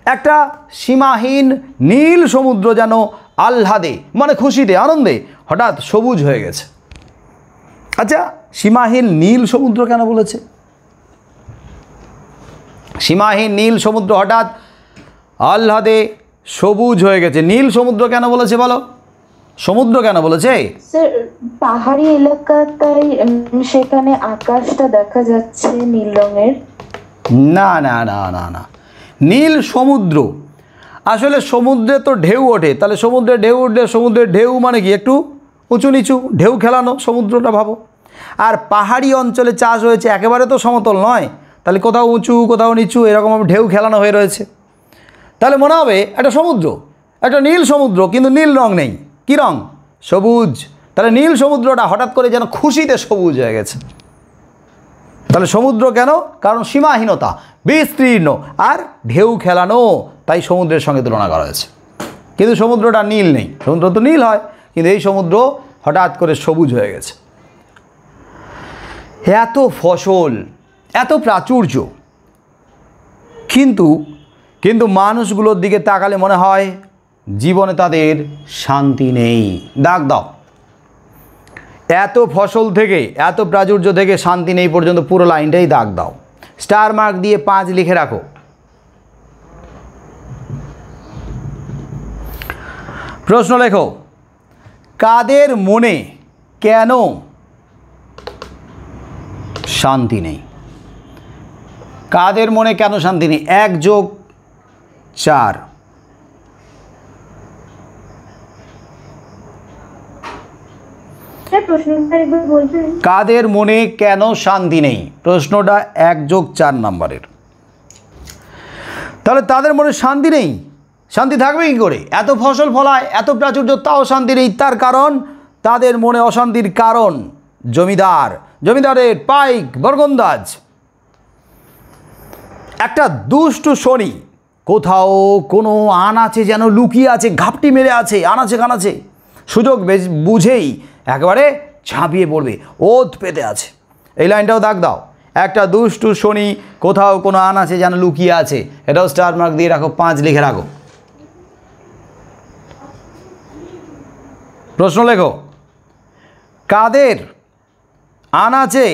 [SPEAKER 1] একটা সীমাহীন নীল সমুদ্র যেন আহ্লাদে, মানে খুশিতে, আনন্দে হঠাৎ সবুজ হয়ে গেছে। আচ্ছা, সীমাহীন নীল সমুদ্র কেন বলেছে? সীমাহীন নীল সমুদ্র হঠাৎ আহ্লাদে সবুজ হয়ে গেছে, নীল সমুদ্র কেন বলেছে বলো? সমুদ্র কেন বলেছে?
[SPEAKER 3] স্যার, পাহাড়ি এলাকা তাই সেখানে আকাশটা দেখা যাচ্ছে নীল রঙের।
[SPEAKER 1] না না না না না, নীল সমুদ্র, আসলে সমুদ্রে তো ঢেউ ওঠে, তাহলে সমুদ্রে ঢেউ উঠলে সমুদ্রের ঢেউ মানে কি? একটু উঁচু নিচু, ঢেউ খেলানো সমুদ্রটা ভাবো। আর পাহাড়ি অঞ্চলে চাষ হয়েছে, একেবারে তো সমতল নয়, তাহলে কোথাও উঁচু কোথাও নিচু, এরকমভাবে ঢেউ খেলানো হয়ে রয়েছে। তাহলে মনে হবে একটা সমুদ্র, একটা নীল সমুদ্র, কিন্তু নীল রং নেই, কী রং? সবুজ। তাহলে নীল সমুদ্রটা হঠাৎ করে যেন খুশিতে সবুজ হয়ে গেছে। তাহলে সমুদ্র কেন? কারণ সীমাহীনতা, বিস্তীর্ণ আর ঢেউ খেলানো, তাই সমুদ্রের সঙ্গে তুলনা করা হয়েছে। কিন্তু সমুদ্রটা নীল নেই, সমুদ্র তো নীল হয়, কিন্তু এই সমুদ্র হঠাৎ করে সবুজ হয়ে গেছে। এত ফসল, এত প্রাচুর্য, কিন্তু কিন্তু মানুষগুলোর দিকে তাকালে মনে হয় জীবনে তাদের শান্তি নেই। দাগ দাও, এত ফসল থেকে, এত প্রাচুর্য থেকে শান্তি নেই পর্যন্ত পুরো লাইনটাই দাগ দাও, স্টার মার্ক দিয়ে 5 লিখে রাখো। প্রশ্ন লেখো, কাদের মনে কেন শান্তি নেই? কাদের মনে কেন শান্তি নেই? 1 + 4। কাদের মনে কেন শান্তি নেই? প্রশ্নটা 1 + 4 নম্বরের। তাহলে তাদের মনে শান্তি নেই, শান্তি থাকবে কী করে? এত ফসল ফলায়, এত প্রাচুর্য, তাও শান্তি নেই। তার কারণ তাদের মনে অশান্তির কারণ জমিদার, জমিদারের পাইক বরগন্দাজ। একটা দুষ্টু শনি কোথাও কোনো আনাচে যেন লুকিয়ে আছে, ঘাপটি মেরে আছে আনাচে কানাচে, সুযোগ বুঝেই একেবারে ঝাঁপিয়ে পড়বে, ওত পেতে আছে। এই লাইনটাও দাগ দাও, একটা দুষ্টু শনি কোথাও কোনো আনাচে যেন লুকিয়ে আছে, এটাও স্টার মার্ক দিয়ে রাখো, 5 লিখে রাখো। প্রশ্ন লেখো, কাদের আনাচে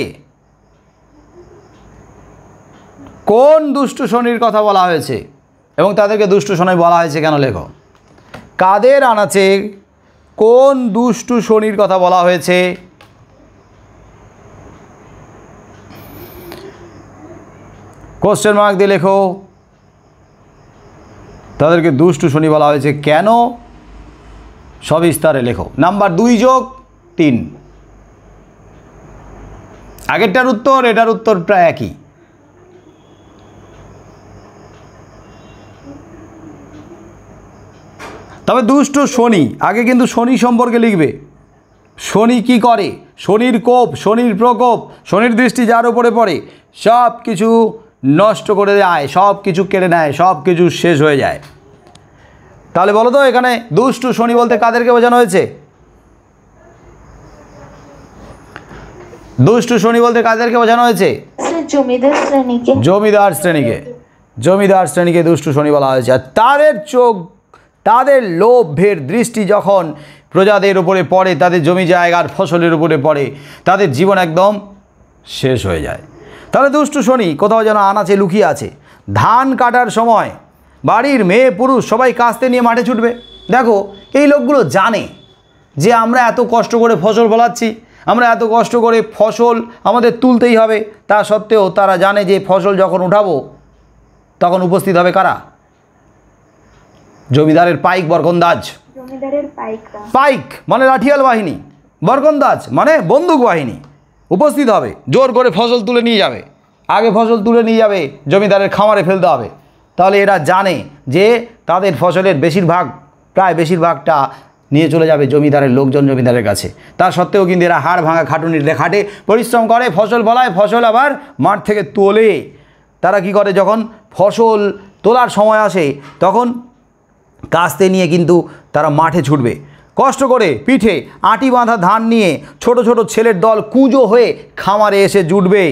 [SPEAKER 1] কোন দুষ্টু শনির কথা বলা হয়েছে এবং তাদেরকে দুষ্টু শনি বলা হয়েছে কেন? লেখো, কাদের আনাচে কোন দুষ্টু শনির কথা বলা হয়েছে, কোশ্চেন মার্ক দিয়ে লেখো, তাদেরকে দুষ্টু শনি বলা হয়েছে কেন, সবিস্তারে লেখো। নাম্বার 2 যোগ 3, আগেরটার উত্তর এটার উত্তর প্রায় একই। তবে দুষ্টু শনি, আগে কিন্তু শনি সম্পর্কে লিখবে। শনি কি করে, শনির কোপ, শনির প্রকোপ, শনির দৃষ্টি যার উপরে পড়ে সব কিছু নষ্ট করে দেয়, সব কিছু কেড়ে নেয়, সব কিছু শেষ হয়ে যায়। তাহলে বলো তো এখানে দুষ্টু শনি বলতে কাদেরকে বোঝানো হয়েছে? দুষ্টু শনি বলতে কাদেরকে বোঝানো হয়েছে?
[SPEAKER 3] জমিদার শ্রেণীকে।
[SPEAKER 1] জমিদার শ্রেণীকে, জমিদার শ্রেণীকে দুষ্টু শনি বলা হয়েছে। আর তাদের চোখ, তাদের লোভের দৃষ্টি যখন প্রজাদের উপরে পড়ে, তাদের জমি জায়গার ফসলের উপরে পড়ে, তাদের জীবন একদম শেষ হয়ে যায়। তাহলে দুষ্টু শনি কোথাও যেন আনাচে লুকিয়ে আছে। ধান কাটার সময় বাড়ির মেয়ে পুরুষ সবাই কাস্তে নিয়ে মাঠে ছুটবে। দেখো, এই লোকগুলো জানে যে আমরা এত কষ্ট করে ফসল ফলাচ্ছি, আমরা এত কষ্ট করে ফসল আমাদের তুলতেই হবে, তা সত্ত্বেও তারা জানে যে ফসল যখন উঠাবো তখন উপস্থিত হবে কারা? জমিদারের পাইক বরগন্দাজ।
[SPEAKER 3] জমিদারের পাইকরা,
[SPEAKER 1] পাইক মানে লাঠিয়াল বাহিনী, বরগন্দাজ মানে বন্দুক বাহিনী উপস্থিত হবে, জোর করে ফসল তুলে নিয়ে যাবে। আগে ফসল তুলে নিয়ে যাবে, জমিদারের খামারে ফেলতে হবে। তাহলে এরা জানে যে তাদের ফসলের বেশিরভাগ, প্রায় বেশিরভাগটা নিয়ে চলে যাবে জমিদারের লোকজন, জমিদারের কাছে। তা সত্ত্বেও কিন্তু এরা হাড় ভাঙা খাটুনির খাটে, পরিশ্রম করে, ফসল ফলায়, ফসল আবার মাঠ থেকে তোলে। তারা কি করে, যখন ফসল তোলার সময় আসে তখন কাস্তে নিয়ে কিন্তু তারা মাঠে ছুটবে, কষ্ট করে পিঠে আটি বাঁধা ধান নিয়ে ছোট ছোট ছেলের দল কুঁজো হয়ে খামারে এসে জুটবে।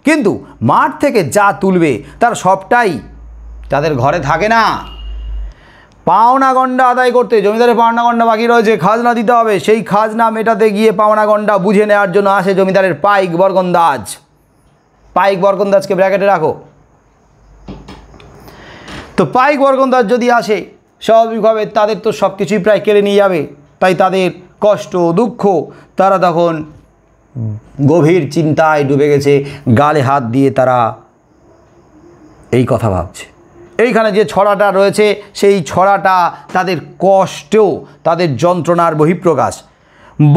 [SPEAKER 1] কিন্তু মাঠ থেকে যা তুলবে তার সবটাই তাদের ঘরে থাকে না। পাওনা গন্ডা আদায় করতে, জমিদারের পাওনা গন্ডা বাকি রয়েছে, খাজনা দিতে হবে, সেই খাজনা মেটাতে গিয়ে পাওনা গন্ডা বুঝে নেওয়ার জন্য আসে জমিদারের পাইক বরগন্দাজ। পাইক বরগন্দাজকে ব্র্যাকেটে রাখো। তো পাইক বরগন্দাজ যদি আসে, স্বাভাবিকভাবে তাদের তো সব কিছুই প্রায় কেড়ে নিয়ে যাবে। তাই তাদের কষ্ট দুঃখ, তারা তখন গভীর চিন্তায় ডুবে গেছে, গালে হাত দিয়ে তারা এই কথা ভাবছে। এইখানে যে ছড়াটা রয়েছে সেই ছড়াটা তাদের কষ্টেও, তাদের যন্ত্রণার বহিঃপ্রকাশ।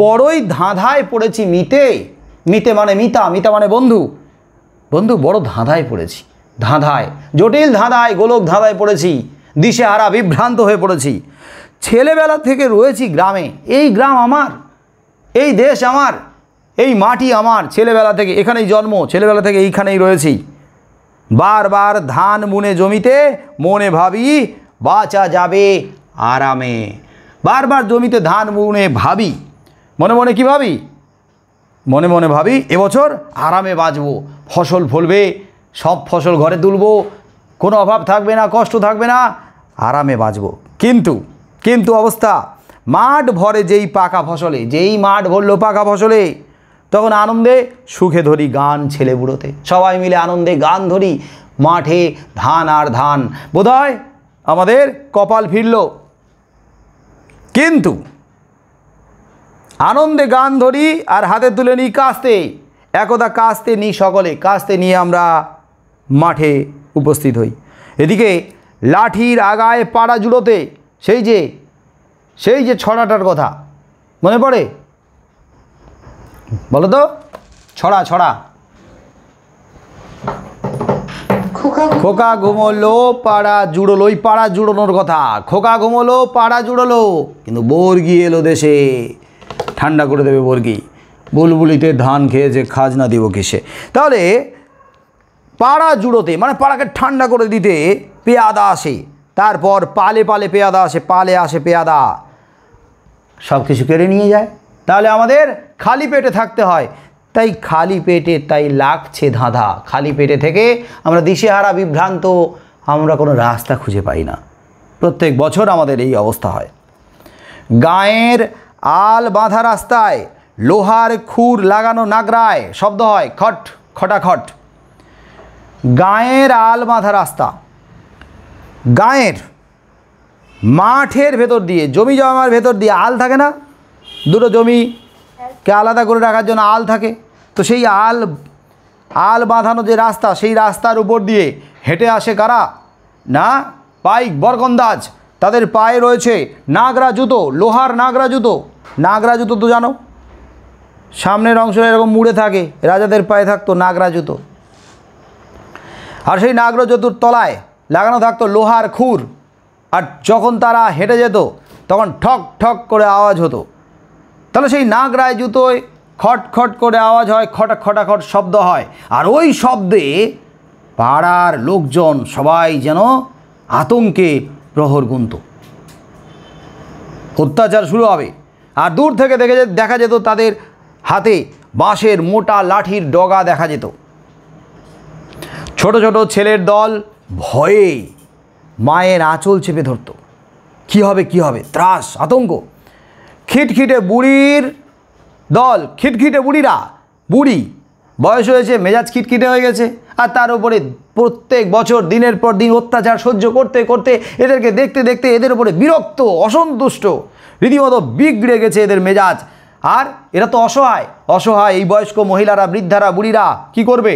[SPEAKER 1] বড়ই ধাঁধায় পড়েছি মিতে, মিতে মানে মিতা, মিতা মানে বন্ধু, বন্ধু বড় ধাঁধায় পড়েছি, ধাঁধায়, জটিল ধাঁধায়, গোলক ধাঁধায় পড়েছি, দিশেহারা বিভ্রান্ত হয়ে পড়েছি। ছেলেবেলা থেকে রয়েছি গ্রামে, এই গ্রাম আমার, এই দেশ আমার, এই মাটি আমার, ছেলেবেলা থেকে এখানেই জন্ম, ছেলেবেলা থেকে এইখানেই রয়েছি। বারবার ধান বুনে জমিতে মনে ভাবি বাঁচা যাবে আরামে। বারবার জমিতে ধান বুনে ভাবি, মনে মনে কি ভাবি? মনে মনে ভাবি এবছর আরামে বাঁচবো, ফসল ফলবে, সব ফসল ঘরে তুলবো, কোনো অভাব থাকবে না, কষ্ট থাকবে না, আরামে বাঁচবো। কিন্তু অবস্থা, মাঠ ভরে যেই পাকা ফসলে, যেই মাঠ ভরলো পাকা ফসলে, তখন আনন্দে সুখে ধরি গান ছেলে বুড়োতে, সবাই মিলে আনন্দে গান ধরি, মাঠে ধান আর ধান, বোধহয় আমাদের কপাল ফিরল। কিন্তু আনন্দে গান ধরি আর হাতে তুলে নিই কাস্তে, একদা কাস্তে নিই সকলে, কাস্তে নিয়ে আমরা মাঠে উপস্থিত হই। এদিকে লাঠির আগায় পাড়া জুড়োতে সেই যে ছড়াটার কথা মনে পড়ে? বলো তো, ছড়া। খোকা ঘুমোলো পাড়া জুড়োলো, ওই পাড়া জুড়োনোর কথা। খোকা ঘুমোলো পাড়া জুড়োলো, কিন্তু বর্গি এলো দেশে, ঠান্ডা করে দেবে বর্গি। বুলবুলিতে ধান খেয়েছে, খাজনা দিব কিসে। তাহলে পাড়া জুড়োতে মানে পাড়াকে ঠান্ডা করে দিতে পেয়াদা আসে, তারপর পালে পালে পেয়াদা আসে, পালে আসে পেয়াদা, সব কিছু কেড়ে নিয়ে যায়। তাহলে আমাদের খালি পেটে থাকতে হয়, তাই খালি পেটে তাই লাগছে ধাঁধা। খালি পেটে থেকে আমরা দিশেহারা বিভ্রান্ত, আমরা কোনো রাস্তা খুঁজে পাই না। প্রত্যেক বছর আমাদের এই অবস্থা হয়। গায়ের আল বাঁধা রাস্তায় লোহার খুর লাগানো নাগরায়, শব্দ হয় খট খটাখট। গায়ের আল বাঁধা রাস্তা, গায়ের মাঠের ভেতর দিয়ে, জমি জমার ভেতর দিয়ে আল থাকে না, দুটো জমিকে আলাদা করে রাখার জন্য আল থাকে, তো সেই আল বাঁধানো যে রাস্তা, সেই রাস্তার উপর দিয়ে হেঁটে আসে কারা না, পাইক বরকন্দাজ। তাদের পায়ে রয়েছে নাগরা জুতো, লোহার নাগরা জুতো। নাগরা জুতো তো জানো, সামনের অংশটা এরকম মুড়ে থাকে, রাজাদের পায়ে থাকতো নাগরা জুতো। আর সেই নাগরা জুতোর তলায় লাগানো থাকতো লোহার খুর, আর যখন তারা হেঁটে যেত তখন ঠক ঠক করে আওয়াজ হতো। তাহলে সেই নাগরায় জুতোয় খট খট করে আওয়াজ হয়, খটাখট শব্দ হয়, আর ওই শব্দে পাড়ার লোকজন সবাই যেন আতঙ্কে প্রহর গুনত। অত্যাচার শুরু হবে। আর দূর থেকে দেখা যেত তাদের হাতে বাঁশের মোটা লাঠির ডগা দেখা যেত। ছোট ছোট ছেলের দল ভয়ে মায়ের আঁচল চেপে ধরত। কী হবে কী হবে, ত্রাস আতঙ্ক। খিটখিটে বুড়ির দল, খিটখিটে বুড়িরা, বুড়ি বয়স হয়েছে, মেজাজ খিটখিটে হয়ে গেছে, আর তার উপরে প্রত্যেক বছর দিনের পর দিন অত্যাচার সহ্য করতে করতে এদেরকে দেখতে দেখতে এদের উপরে বিরক্ত, অসন্তুষ্ট, রীতিমতো বিগড়ে গেছে এদের মেজাজ। আর এরা তো অসহায়, অসহায় এই বয়স্ক মহিলারা, বৃদ্ধারা, বুড়িরা কি করবে?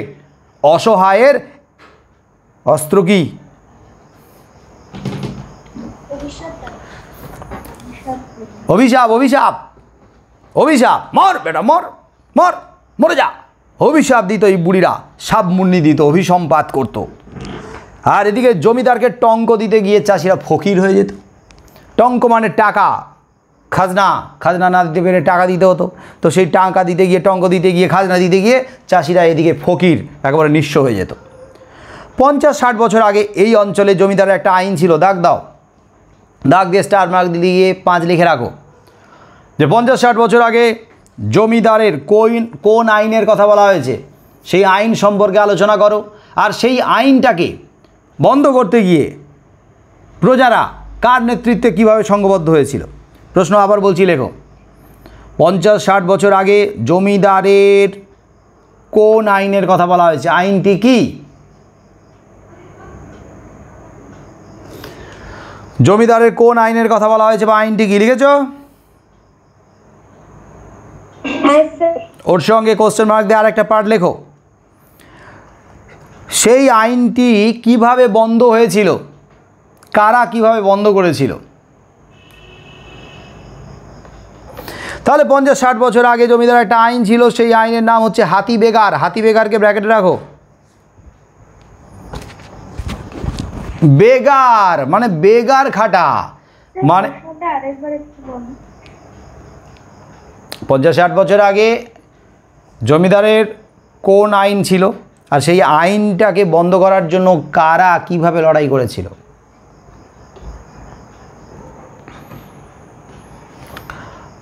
[SPEAKER 1] অসহায়ের অস্ত্র কি? অভিশাপ, অভিশাপ, অভিশাপ। মর বেটা মর, মর, মরে যা, অভিশাপ দিত এই বুড়িরা, সাবমুন্নি দিত, অভিসম্পাত করত। আর এদিকে জমিদারকে টঙ্ক দিতে গিয়ে চাষিরা ফকির হয়ে যেত। টঙ্ক মানে টাকা, খাজনা, খাজনা না দিতে পেরে টাকা দিতে হতো, তো সেই টাকা দিতে গিয়ে, টঙ্ক দিতে গিয়ে, খাজনা দিতে গিয়ে চাষিরা এদিকে ফকির, একেবারে নিঃস্ব হয়ে যেত। 50-60 বছর আগে এই অঞ্চলে জমিদারের একটা আইন ছিল, দাগ দাও, দাগ দিয়ে স্টার মার্ক দিয়ে 5 লিখে রাখো, যে 50-60 বছর আগে জমিদারের কোন আইনের কথা বলা হয়েছে, সেই আইন সম্পর্কে আলোচনা করো। আর সেই আইনটাকে বন্ধ করতে গিয়ে প্রজারা কার নেতৃত্বে কীভাবে সংঘবদ্ধ হয়েছিল? প্রশ্ন আবার বলছি, লেখো। 50-60 বছর আগে জমিদারের কোন আইনের কথা বলা হয়েছে, আইনটি কি? জমিদারের কোন আইনের কথা বলা হয়েছে বা আইনটি কি, লিখেছ? ওর সঙ্গে কোশ্চেন মার্ক দিয়ে আরেকটা পার্ট লেখো। সেই আইনটি কিভাবে বন্ধ হয়েছিল, কারা কিভাবে বন্ধ করেছিল? তাহলে 50-60 বছর আগে জমিদার একটা আইন ছিল, সেই আইনের নাম হচ্ছে হাতি বেগার। হাতি বেগারকে ব্র্যাকেটে রাখো। বেগার মানে বেগার খাটা, মানে 50-60 বছর আগে জমিদারের কোন আইন ছিল, আর সেই আইনটাকে বন্ধ করার জন্য কারা কিভাবে লড়াই করেছিল?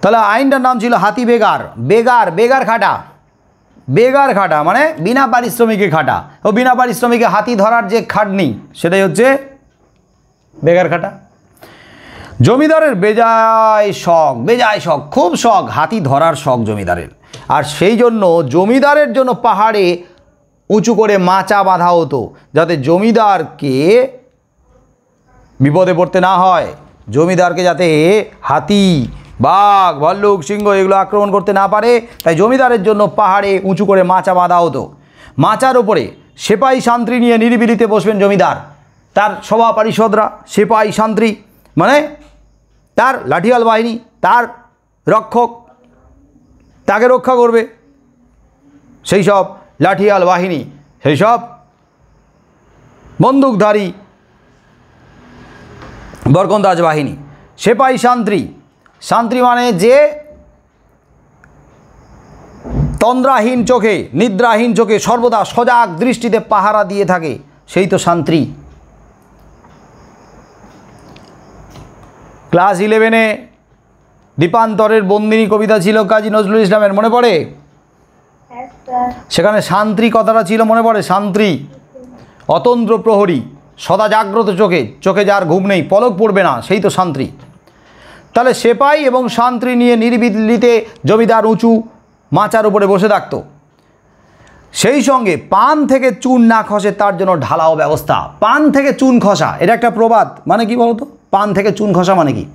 [SPEAKER 1] তাহলে আইনটার নাম ছিল হাতি বেগার। বেগার, বেগার খাটা, বেগার খাটা মানে বিনা পারিশ্রমিকে খাটা। ও বিনা পারিশ্রমিকে হাতি ধরার যে খাটনি, সেটাই হচ্ছে বেগার খাটা। জমিদারের বেজায় শখ, বেজায় শখ, খুব শখ, হাতি ধরার শখ জমিদারের। আর সেই জন্য জমিদারের জন্য পাহাড়ে উঁচু করে মাচা বাঁধা হতো, যাতে জমিদারকে বিপদে পড়তে না হয়, জমিদারকে যাতে হাতি, বাঘ, ভাল্লুক, সিংহ এগুলো আক্রমণ করতে না পারে, তাই জমিদারের জন্য পাহাড়ে উঁচু করে মাচা বাঁধা হতো। মাচার ওপরে সেপাই শান্ত্রী নিয়ে নিরিবিলিতে বসবেন জমিদার, তার সভা পারিষদরা, সেপাই শান্ত্রী মানে তার লাঠিয়াল বাহিনী, তার রক্ষক, তাকে রক্ষা করবে সেই সব লাঠিয়াল বাহিনী, সেই সব বন্দুকধারী বরকন্দাজ বাহিনী। সেপাই শান্ত্রী, শান্ত্রী মানে যে তন্দ্রাহীন চোখে, নিদ্রাহীন চোখে সর্বদা সজাগ দৃষ্টিতে পাহারা দিয়ে থাকে, সেই তো শান্ত্রী। ক্লাস 11-এ দীপান্তরের বন্দিনী কবিতা ছিল কাজী নজরুল ইসলামের, মনে পড়ে? সেখানে শান্ত্রী কথাটা ছিল, মনে পড়ে? শান্ত্রী অতন্দ্র প্রহরী, সদা জাগ্রত চোখে, চোখে যার ঘুম নেই, পলক পড়বে না, সেই তো শান্ত্রী। তাহলে সেপাই এবং শান্ত্রী নিয়ে নিরিবিলিতে জমিদার উঁচু মাচার উপরে বসে থাকত। সেই সঙ্গে পান থেকে চুন না খসে তার জন্য ঢালাও ব্যবস্থা। পান থেকে চুন খসা, এটা একটা প্রবাদ, মানে কি বলতো? পান থেকে চুন খসা মানে কি?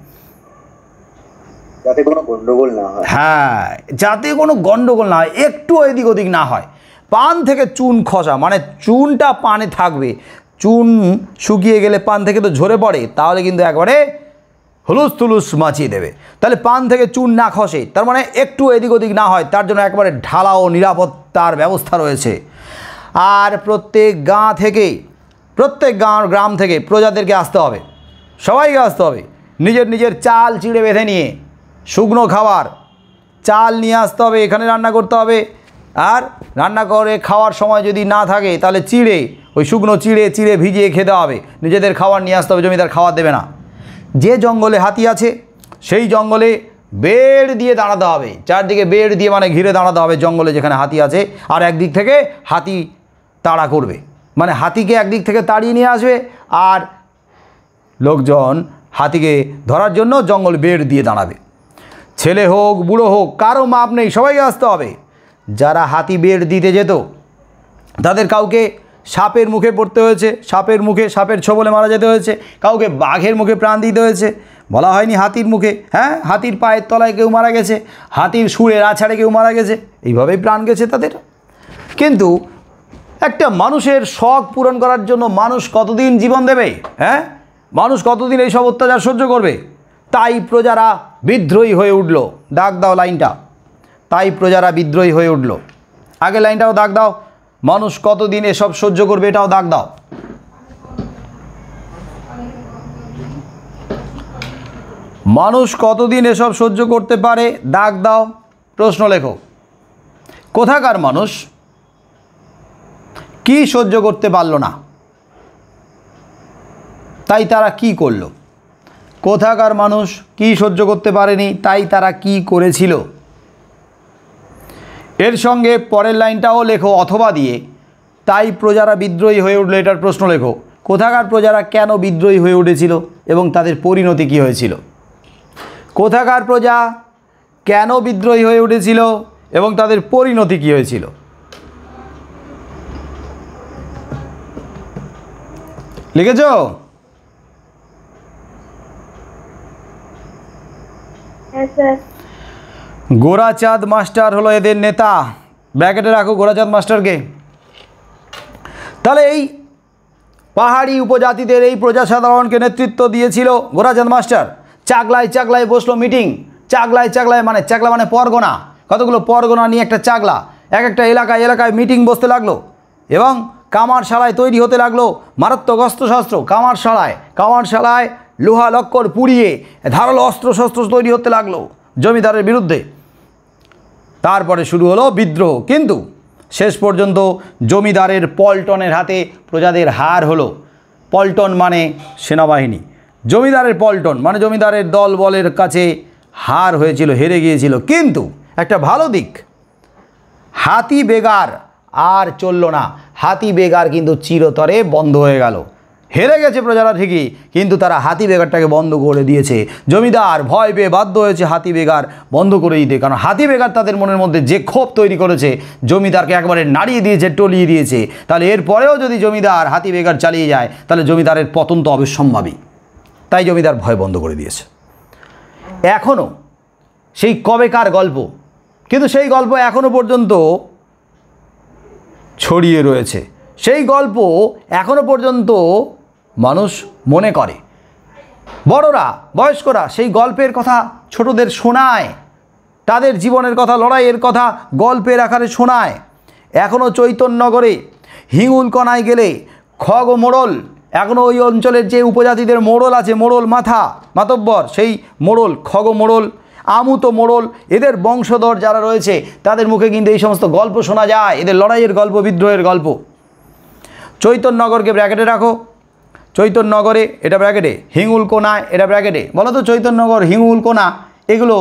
[SPEAKER 2] যাতে কোনো গন্ডগোল না হয়।
[SPEAKER 1] হ্যাঁ, যাতে কোনো গন্ডগোল না হয়, একটু এদিক ওদিক না হয়। পান থেকে চুন খসা মানে চুনটা পানে থাকবে, চুন শুকিয়ে গেলে পান থেকে তো ঝরে পড়ে, তাহলে কিন্তু একবারে হুলুস তুলুস মাচিয়ে দেবে। তাহলে পান থেকে চুন না খসে, তার মানে একটু এদিক ওদিক না হয়, তার জন্য একবারে ঢালাও নিরাপত্তার ব্যবস্থা রয়েছে। আর প্রত্যেক গ্রাম থেকে প্রজাদেরকে আসতে হবে, সবাইকে আসতে হবে, নিজের নিজের চাল চিড়ে বেঁধে নিয়ে, শুকনো খাবার চাল নিয়ে আসতে হবে, এখানে রান্না করতে হবে। আর রান্না করে খাওয়ার সময় যদি না থাকে তাহলে চিড়ে, ওই শুকনো চিড়ে ভিজিয়ে খেতে হবে, নিজেদের খাবার নিয়ে আসতে হবে, জমিদার খাবার দেবে না। যে জঙ্গলে হাতি আছে সেই জঙ্গলে বেড় দিয়ে দাঁড়াতে হবে, চারদিকে বেড় দিয়ে মানে ঘিরে দাঁড়াতে হবে জঙ্গলে যেখানে হাতি আছে। আর একদিক থেকে হাতি তাড়া করবে, মানে হাতিকে একদিক থেকে তাড়িয়ে নিয়ে আসবে, আর লোকজন হাতিকে ধরার জন্য জঙ্গল বেড় দিয়ে দাঁড়াবে। ছেলে হোক বুড়ো হোক কারো মাপ নেই, সবাইকে আসতে হবে। যারা হাতি বেড় দিতে যেত তাদের কাউকে সাপের মুখে পড়তে হয়েছে, সাপের ছোবলে মারা যেতে হয়েছে, কাউকে বাঘের মুখে প্রাণ দিতে হয়েছে, বলা হয়নি হাতির মুখে। হ্যাঁ, হাতির পায়ের তলায় কেউ মারা গেছে, হাতির সুরের আছাড়ে কেউ মারা গেছে, এইভাবেই প্রাণ গেছে তাদের। কিন্তু একটা মানুষের শখ পূরণ করার জন্য মানুষ কতদিন জীবন দেবে? হ্যাঁ, মানুষ কতদিন এইসব অত্যাচার সহ্য করবে? তাই প্রজারা বিদ্রোহী হয়ে উঠল। দাগ দাও লাইনটা, তাই প্রজারা বিদ্রোহী হয়ে উঠল। আগে লাইনটাও দাগ দাও, মানুষ কতদিন এসব সহ্য করবে, এটাও দাগ দাও। মানুষ কতদিন এসব সহ্য করতে পারে, দাগ দাও, প্রশ্ন লেখো। কোথাকার মানুষ কি সহ্য করতে পারল না, তাই তারা কি করলো? কোথাকার মানুষ কি সহ্য করতে পারেনি, তাই তারা কি করেছিল? এর সঙ্গে পরের লাইনটাও লেখো অথবা দিয়ে, তাই প্রজারা বিদ্রোহী হয়ে উঠল, এটার প্রশ্ন লেখো। কোথাকার প্রজারা কেন বিদ্রোহী হয়ে উঠেছিল এবং তাদের পরিণতি কী হয়েছিল? কোথাকার প্রজা কেন বিদ্রোহী হয়ে উঠেছিল এবং তাদের পরিণতি কী হয়েছিল? লিখেছ? গোরাচাঁদ মাস্টার হলো এদের নেতা, ব্র্যাকেটে রাখো গোরাচাঁদ মাস্টারকে। তাহলে এই পাহাড়ি উপজাতিদের এই প্রজাসাধারণকে নেতৃত্ব দিয়েছিল গোরাচাঁদ মাস্টার। চাগলায় বসলো মিটিং। চাগলায় মানে পরগনা, কতগুলো পরগনা নিয়ে একটা চাগলা, একটা এলাকায় মিটিং বসতে লাগলো এবং কামারশালায় তৈরি হতে লাগলো মারাত্মক অস্ত্রশস্ত্র। কামারশালায় লোহা লক্কর পুড়িয়ে ধারালো অস্ত্রশস্ত্র তৈরি হতে লাগলো জমিদারের বিরুদ্ধে। তারপরে শুরু হলো বিদ্রোহ, কিন্তু শেষ পর্যন্ত জমিদারের পল্টনের হাতে প্রজাদের হার হলো। পল্টন মানে সেনাবাহিনী, জমিদারের পল্টন মানে জমিদারের দল বলের কাছে হার হয়েছিল, হেরে গিয়েছিল। কিন্তু একটা ভালো দিক, হাতি বেগার আর চলল না। হাতি বেগার কিন্তু চিরতরে বন্ধ হয়ে গেল। হেরে গেছে প্রজারা ঠিকই, কিন্তু তারা হাতি বেগারটাকে বন্ধ করে দিয়েছে। জমিদার ভয় পেয়ে বাধ্য হয়েছে হাতি বেগার বন্ধ করে দিতে, কারণ হাতি বেগার তাদের মনের মধ্যে যে ক্ষোভ তৈরি করেছে, জমিদারকে একবারে নাড়িয়ে দিয়েছে, টলিয়ে দিয়েছে। তাহলে এরপরেও যদি জমিদার হাতি বেগার চালিয়ে যায় তাহলে জমিদারের পতন তো অবশ্যম্ভাবী। তাই জমিদার ভয় বন্ধ করে দিয়েছে। এখনও সেই কবেকার গল্প, কিন্তু সেই গল্প এখনও পর্যন্ত ছড়িয়ে রয়েছে। সেই গল্প এখনও পর্যন্ত মানুষ মনে করে। বড়রা, বয়স্করা সেই গল্পের কথা ছোটদের শোনায়, তাদের জীবনের কথা, লড়াইয়ের কথা গল্পের আকারে শোনায়। এখনও চৈতন্যনগরে হিঙ্গুলকণায় গেলে খগ ও মোড়ল, এখনও ওই অঞ্চলের যে উপজাতিদের মোড়ল আছে, মোড়ল মাতব্বর, সেই মোড়ল, খগ মোড়ল, আমুত মোড়ল, এদের বংশধর যারা রয়েছে তাদের মুখে কিন্তু এই সমস্ত গল্প শোনা যায়, এদের লড়াইয়ের গল্প, বিদ্রোহের গল্প। চৈতন্যনগরকে ব্র্যাকেটে রাখো, চৈতন্যনগরে এটা ব্র্যাকেটে, হিঙ্গুলকোনা এটা ব্র্যাকেটে। বলো তো চৈতন্যনগর, হিঙ্গুলকোনা এগুলো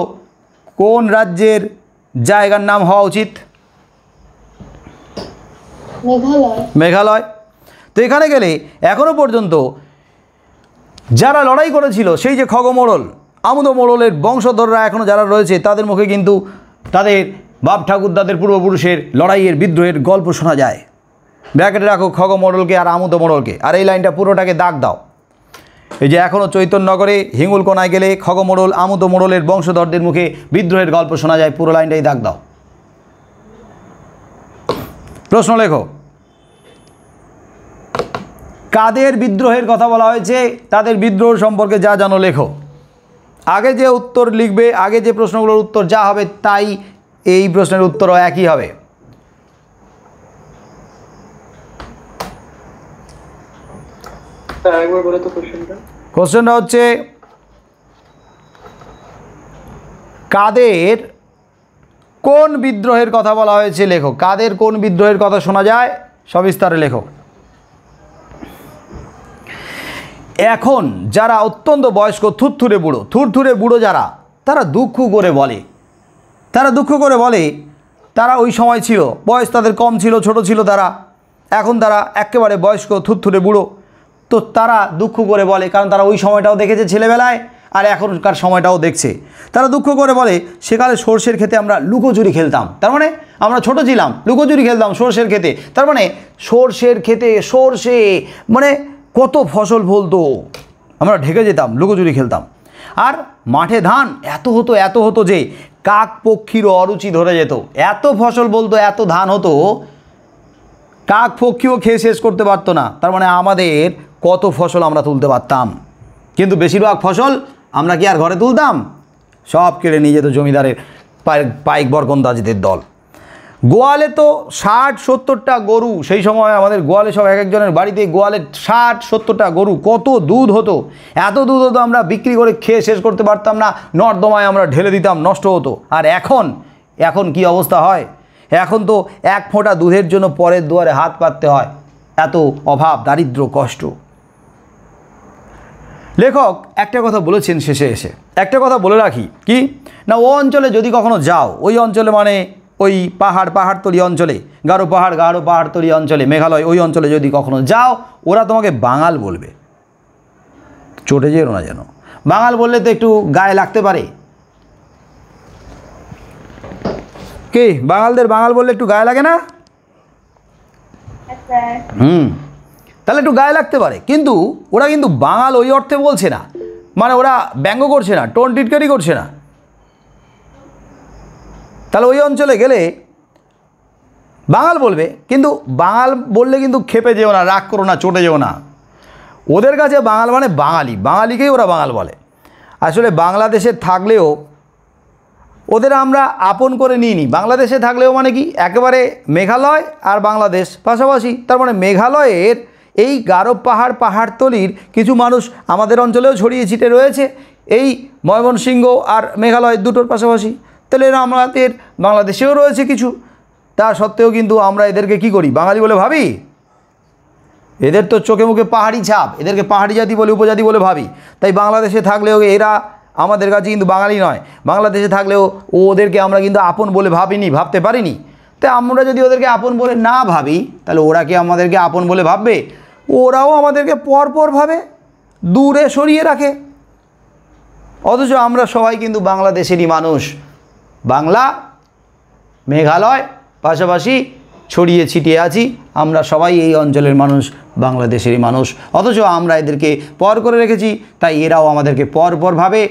[SPEAKER 1] কোন রাজ্যের জায়গার নাম হওয়া উচিত? মেঘালয়। তো এখানে গেলে এখনও পর্যন্ত যারা লড়াই করেছিল, সেই যে খগ মোড়ল, আমুদ মোড়লের বংশধররা এখনও যারা রয়েছে, তাদের মুখে কিন্তু তাদের বাপ ঠাকুরদাদের পূর্বপুরুষের লড়াইয়ের, বিদ্রোহের গল্প শোনা যায়। ব্র্যাকেটে রাখো খগ মোড়লকে আর আমুদ মোড়লকে, আর এই লাইনটা পুরোটাকে দাগ দাও। এই যে এখনও চৈতন্যনগরে, হিঙ্গুলকোনায় গেলে খগ মোড়ল, আমুদ মোড়লের বংশধরদের মুখে বিদ্রোহের গল্প শোনা যায়, পুরো লাইনটাই দাগ দাও। প্রশ্ন লেখো, কাদের বিদ্রোহের কথা বলা হয়েছে, তাদের বিদ্রোহ সম্পর্কে যা জানো লেখো। আগে যে উত্তর লিখবে, আগে যে প্রশ্নগুলোর উত্তর যা হবে, তাই এই প্রশ্নের উত্তরও একই হবে। কোশ্চেনটা হচ্ছে কাদের কোন বিদ্রোহের কথা বলা হয়েছে লেখো। কাদের কোন বিদ্রোহের কথা শোনা যায় সবিস্তারে লেখো। এখন যারা অত্যন্ত বয়স্ক, থুরথুরে বুড়ো যারা, তারা দুঃখ করে বলে, তারা ওই সময় ছিল, বয়স তাদের কম ছিল, ছোট ছিল তারা, এখন তারা একেবারে বয়স্ক, থুরথুরে বুড়ো। তো তারা দুঃখ করে বলে, কারণ তারা ওই সময়টাও দেখেছে ছেলেবেলায়, আর এখনকার সময়টাও দেখছে। তারা দুঃখ করে বলে, সেকালে সর্ষের ক্ষেতে আমরা লুকোচুরি খেলতাম। তার মানে আমরা ছোট ছিলাম, লুকোচুরি খেলতাম সর্ষের ক্ষেতে। তার মানে সর্ষের ক্ষেতে, সর্ষে মানে কত ফসল ফলতো, আমরা ঢেকে যেতাম, লুকোচুরি খেলতাম। আর মাঠে ধান এত হতো যে কাক পক্ষীরও অরুচি ধরে যেত। এত ফসল বলতো, এত ধান হতো, কাক পক্ষীও খেয়ে শেষ করতে পারতো না। তার মানে আমাদের কত ফসল আমরা তুলতে পারতাম, কিন্তু বেশিরভাগ ফসল আমরা কি আর ঘরে তুলতাম? সব কেড়ে নিয়ে যেত জমিদারের পাইক বরকন্দাজদের দল। গোয়ালে তো 60-70টা গরু, সেই সময় আমাদের গোয়ালে সব এক একজনের বাড়িতে গোয়ালে 60-70টা গরু, কত দুধ হতো। এত দুধ হতো আমরা বিক্রি করে খেয়ে শেষ করতে পারতাম না, নর্দমায় আমরা ঢেলে দিতাম, নষ্ট হতো। আর এখন কি অবস্থা হয়? এখন তো এক ফোঁটা দুধের জন্য পরের দুয়ারে হাত পাততে হয়, এত অভাব, দারিদ্র, কষ্ট। লেখক একটা কথা বলেছেন শেষে এসে, একটা কথা বলে রাখি, কি না, ও অঞ্চলে যদি কখনো যাও, ওই অঞ্চলে মানে ওই পাহাড়তলি অঞ্চলে, গারো পাহাড়তলি অঞ্চলে, মেঘালয়, ওই অঞ্চলে যদি কখনো যাও, ওরা তোমাকে বাঙাল বলবে। চটে যেও না যেন। বাঙাল বললে তো একটু গায়ে লাগতে পারে। কি বাঙালদের বাঙাল বললে একটু গায়ে লাগে না? তাহলে একটু গায়ে লাগতে পারে, কিন্তু ওরা কিন্তু বাঙাল ওই অর্থে বলছে না, মানে ওরা ব্যঙ্গ করছে না, টোন টিটকারি করছে না। তাহলে ওই অঞ্চলে গেলে বাঙাল বলবে, কিন্তু বাঙাল বললে কিন্তু খেপে যেও না, রাগ করো না, চটে যেও না। ওদের কাছে বাঙাল মানে বাঙালিকেই ওরা বাঙাল বলে। আসলে বাংলাদেশে থাকলেও ওদের আমরা আপন করে নিইনি। বাংলাদেশে থাকলেও মানে কি, একেবারে মেঘালয় আর বাংলাদেশ পাশাপাশি। তার মানে মেঘালয়ের এই গারো পাহাড়তলির কিছু মানুষ আমাদের অঞ্চলেও ছড়িয়ে ছিটে রয়েছে, এই ময়মনসিংহ আর মেঘালয় দুটোর পাশাপাশি। তাহলে এরা আমাদের বাংলাদেশেও রয়েছে কিছু, তা সত্ত্বেও কিন্তু আমরা এদেরকে কি করি, বাঙালি বলে ভাবি। এদের তো চোখে মুখে পাহাড়ি ছাপ, এদেরকে পাহাড়ি জাতি বলে, উপজাতি বলে ভাবি। তাই বাংলাদেশে থাকলেও এরা আমাদের কাছে কিন্তু বাঙালি নয়। বাংলাদেশে থাকলেও ওদেরকে আমরা কিন্তু আপন বলে ভাবতে পারিনি। তাই আমরা যদি ওদেরকে আপন বলে না ভাবি, তাহলে ওরা কি আমাদেরকে আপন বলে ভাববে? ওরাও আমাদেরকে পরপর ভাবে, দূরে সরিয়ে রাখে। অথচ আমরা সবাই কিন্তু বাংলাদেশেরই মানুষ। বাংলা, মেঘালয় পাশাপাশি ছড়িয়ে ছিটিয়ে আছি, আমরা সবাই এই অঞ্চলের মানুষ, বাংলাদেশেরই মানুষ। অথচ আমরা এদেরকে পর করে রেখেছি, তাই এরাও আমাদেরকে পরপর ভাবে।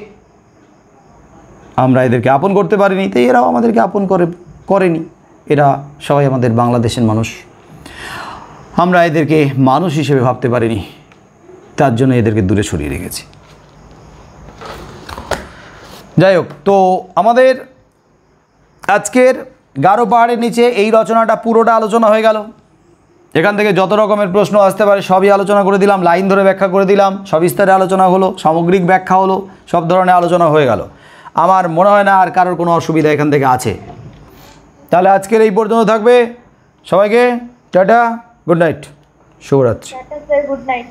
[SPEAKER 1] আমরা এদেরকে আপন করতে পারিনি, তাই এরাও আমাদেরকে আপন করেনি। এরা সবাই আমাদের বাংলাদেশের মানুষ, আমরা এদেরকে মানুষ হিসেবে ভাবতে পারিনি, তার জন্য এদেরকে দূরে সরিয়ে রেখেছি। যাই হোক, তো আমাদের আজকের গারো পাহাড়ের নিচে এই রচনাটা পুরোটা আলোচনা হয়ে গেল। এখান থেকে যত রকমের প্রশ্ন আসতে পারে সবই আলোচনা করে দিলাম, লাইন ধরে ব্যাখ্যা করে দিলাম, সবিস্তারে আলোচনা হলো, সামগ্রিক ব্যাখ্যা হলো, সব ধরনের আলোচনা হয়ে গেল। আমার মনে হয় না আর কারোর কোনো অসুবিধা এখান থেকে আছে। তাহলে আজকের এই পর্যন্ত থাকবে। সবাইকে টাটা, গুড নাইট, শুভরাত্রি।
[SPEAKER 4] Tata sir, good night.